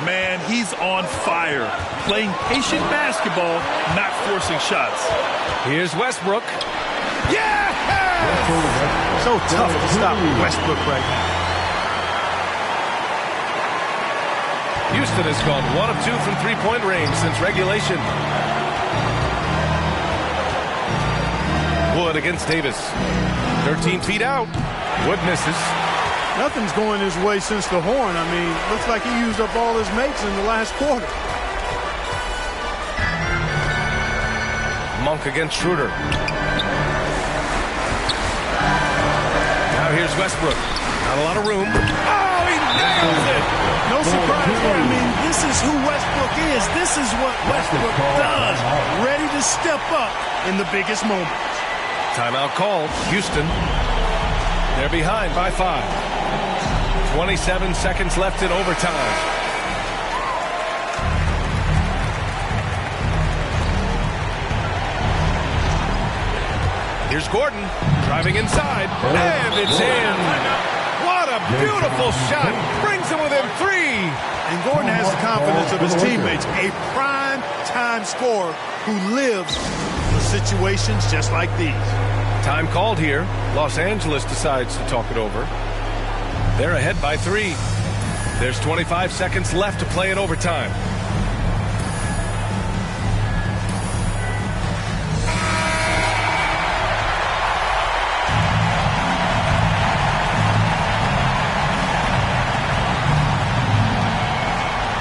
Man, he's on fire. Playing patient basketball, not forcing shots. Here's Westbrook. Yeah! So tough to stop Westbrook right now. Houston has gone 1 of 2 from three-point range since regulation. Wood against Davis. 13 feet out. Wood misses. Nothing's going his way since the horn. I mean, looks like he used up all his mates in the last quarter. Monk against Schroeder. Now here's Westbrook. Not a lot of room. Oh, he nails it! No surprise there. I mean, this is who Westbrook is. This is what Westbrook does. Ready to step up in the biggest moments. Timeout called. Houston. They're behind by 5. 27 seconds left in overtime. Here's Gordon driving inside, and it's in. What a beautiful shot. Brings him within 3. And Gordon has the confidence of his teammates, a prime-time scorer who lives for situations just like these. Time called here. Los Angeles decides to talk it over. They're ahead by 3. There's 25 seconds left to play in overtime.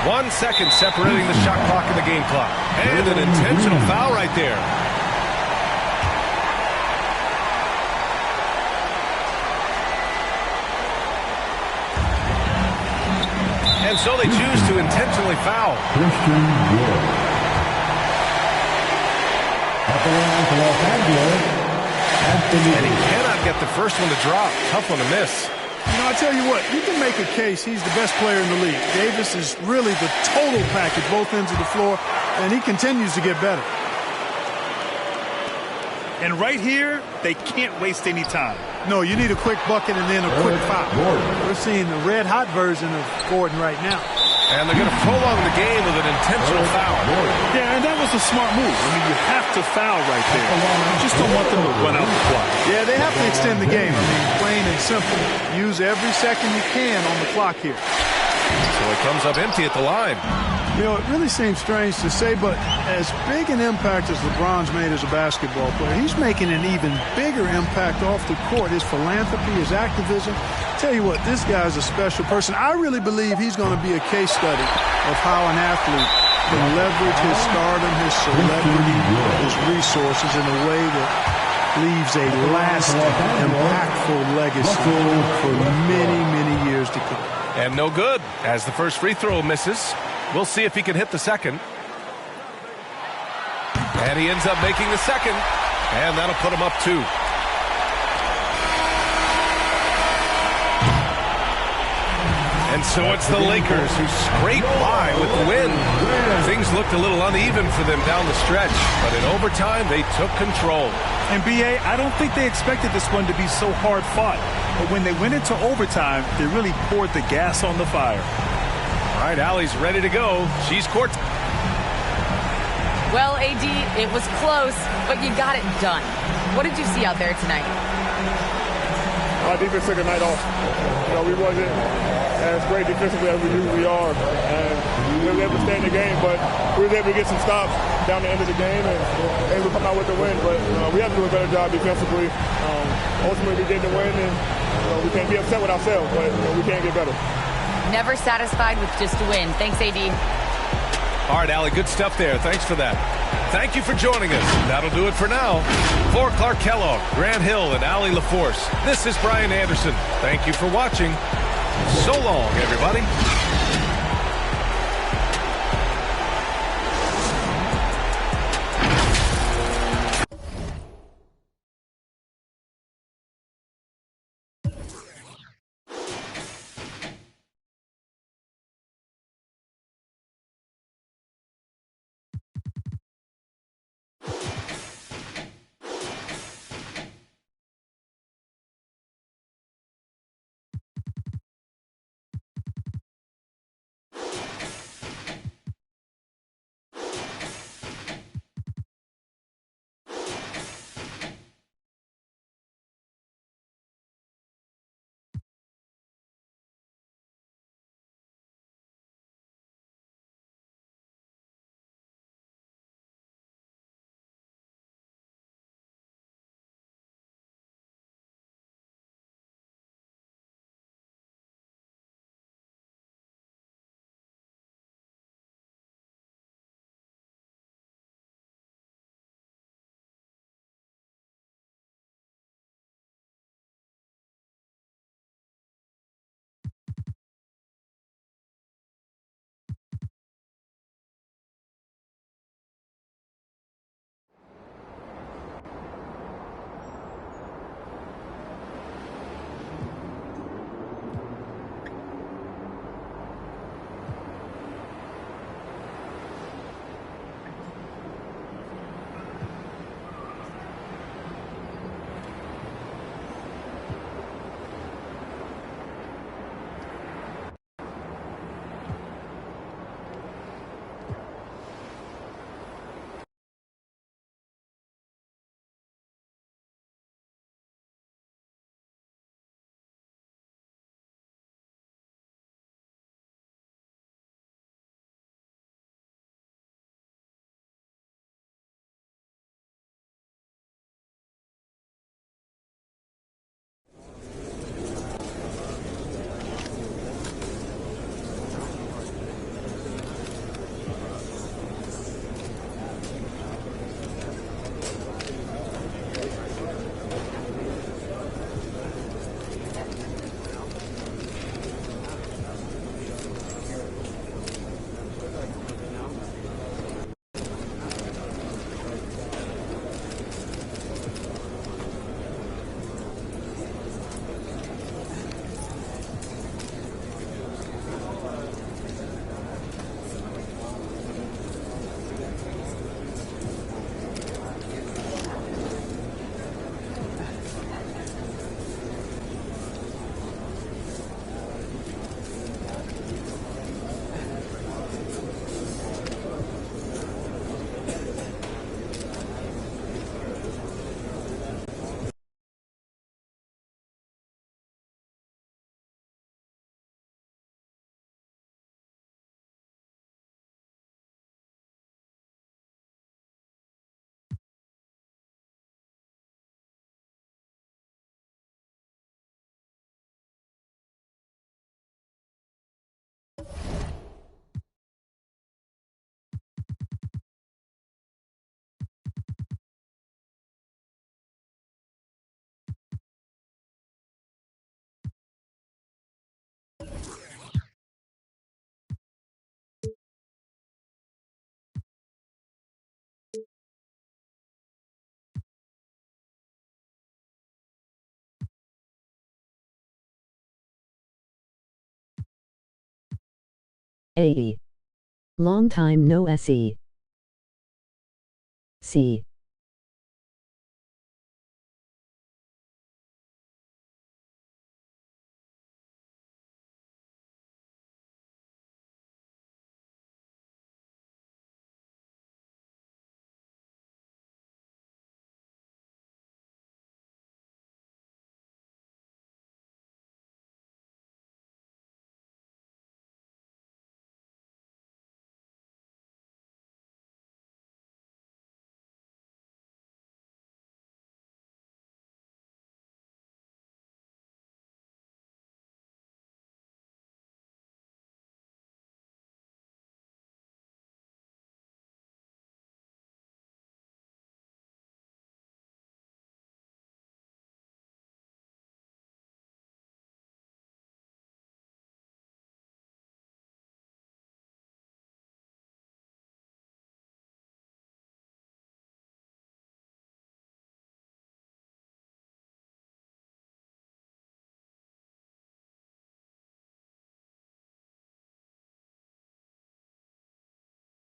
One second separating the shot clock and the game clock. And an intentional foul right there. And so they choose to intentionally foul. Christian Wood. At the line for Los Angeles, Anthony. And he cannot get the first one to drop. Tough one to miss. You know, I tell you what, you can make a case he's the best player in the league. Davis is really the total package, both ends of the floor, and he continues to get better. And right here, they can't waste any time. No, you need a quick bucket and then a quick foul. We're seeing the red-hot version of Gordon right now. And they're going to prolong the game with an intentional foul. Yeah, and that was a smart move. I mean, you have to foul right there. You just don't want them to run out the clock. Yeah, they have to extend the game. I mean, plain and simple. Use every second you can on the clock here. So it comes up empty at the line. You know, it really seems strange to say, but as big an impact as LeBron's made as a basketball player, he's making an even bigger impact off the court. His philanthropy, his activism. Tell you what, this guy's a special person. I really believe he's going to be a case study of how an athlete can leverage his stardom, his celebrity, his resources in a way that leaves a lasting, impactful legacy for many, many years to come. And no good, as the first free throw misses. We'll see if he can hit the second. And he ends up making the second. And that'll put him up 2. And so it's the Lakers who scrape by with the win. Things looked a little uneven for them down the stretch, but in overtime, they took control. And B.A., I don't think they expected this one to be so hard fought. But when they went into overtime, they really poured the gas on the fire. All right, Allie's ready to go. She's court. Well, AD, it was close, but you got it done. What did you see out there tonight? Our defense took a night off. You know, we wasn't as great defensively as we usually are. And we were able to stay in the game, but we were able to get some stops down the end of the game and able to come out with the win. But we have to do a better job defensively. Ultimately, we get the win, and we can't be upset with ourselves, but we can't get better. Never satisfied with just a win. Thanks, AD. All right, Allie, good stuff there. Thanks for that. Thank you for joining us. That'll do it for now. For Clark Kellogg, Grant Hill, and Allie LaForce, this is Brian Anderson. Thank you for watching. So long, everybody. A. Long time no see. C.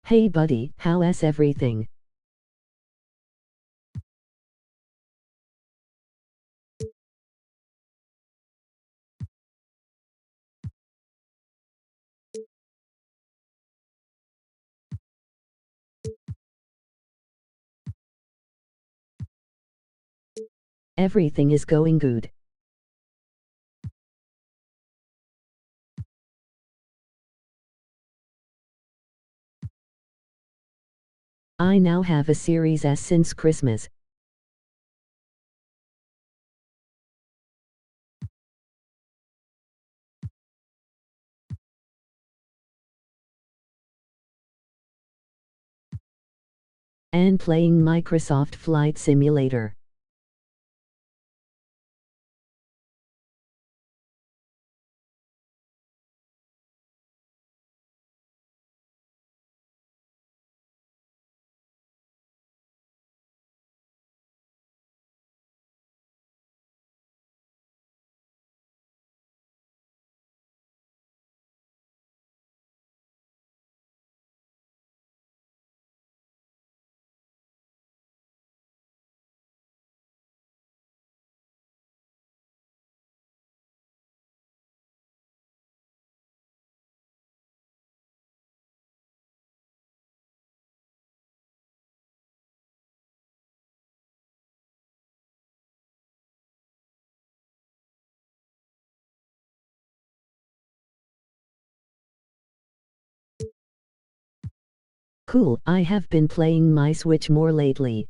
Hey buddy, how's everything? Everything is going good. I now have a Series S since Christmas. And playing Microsoft Flight Simulator. Cool, I have been playing my Switch more lately.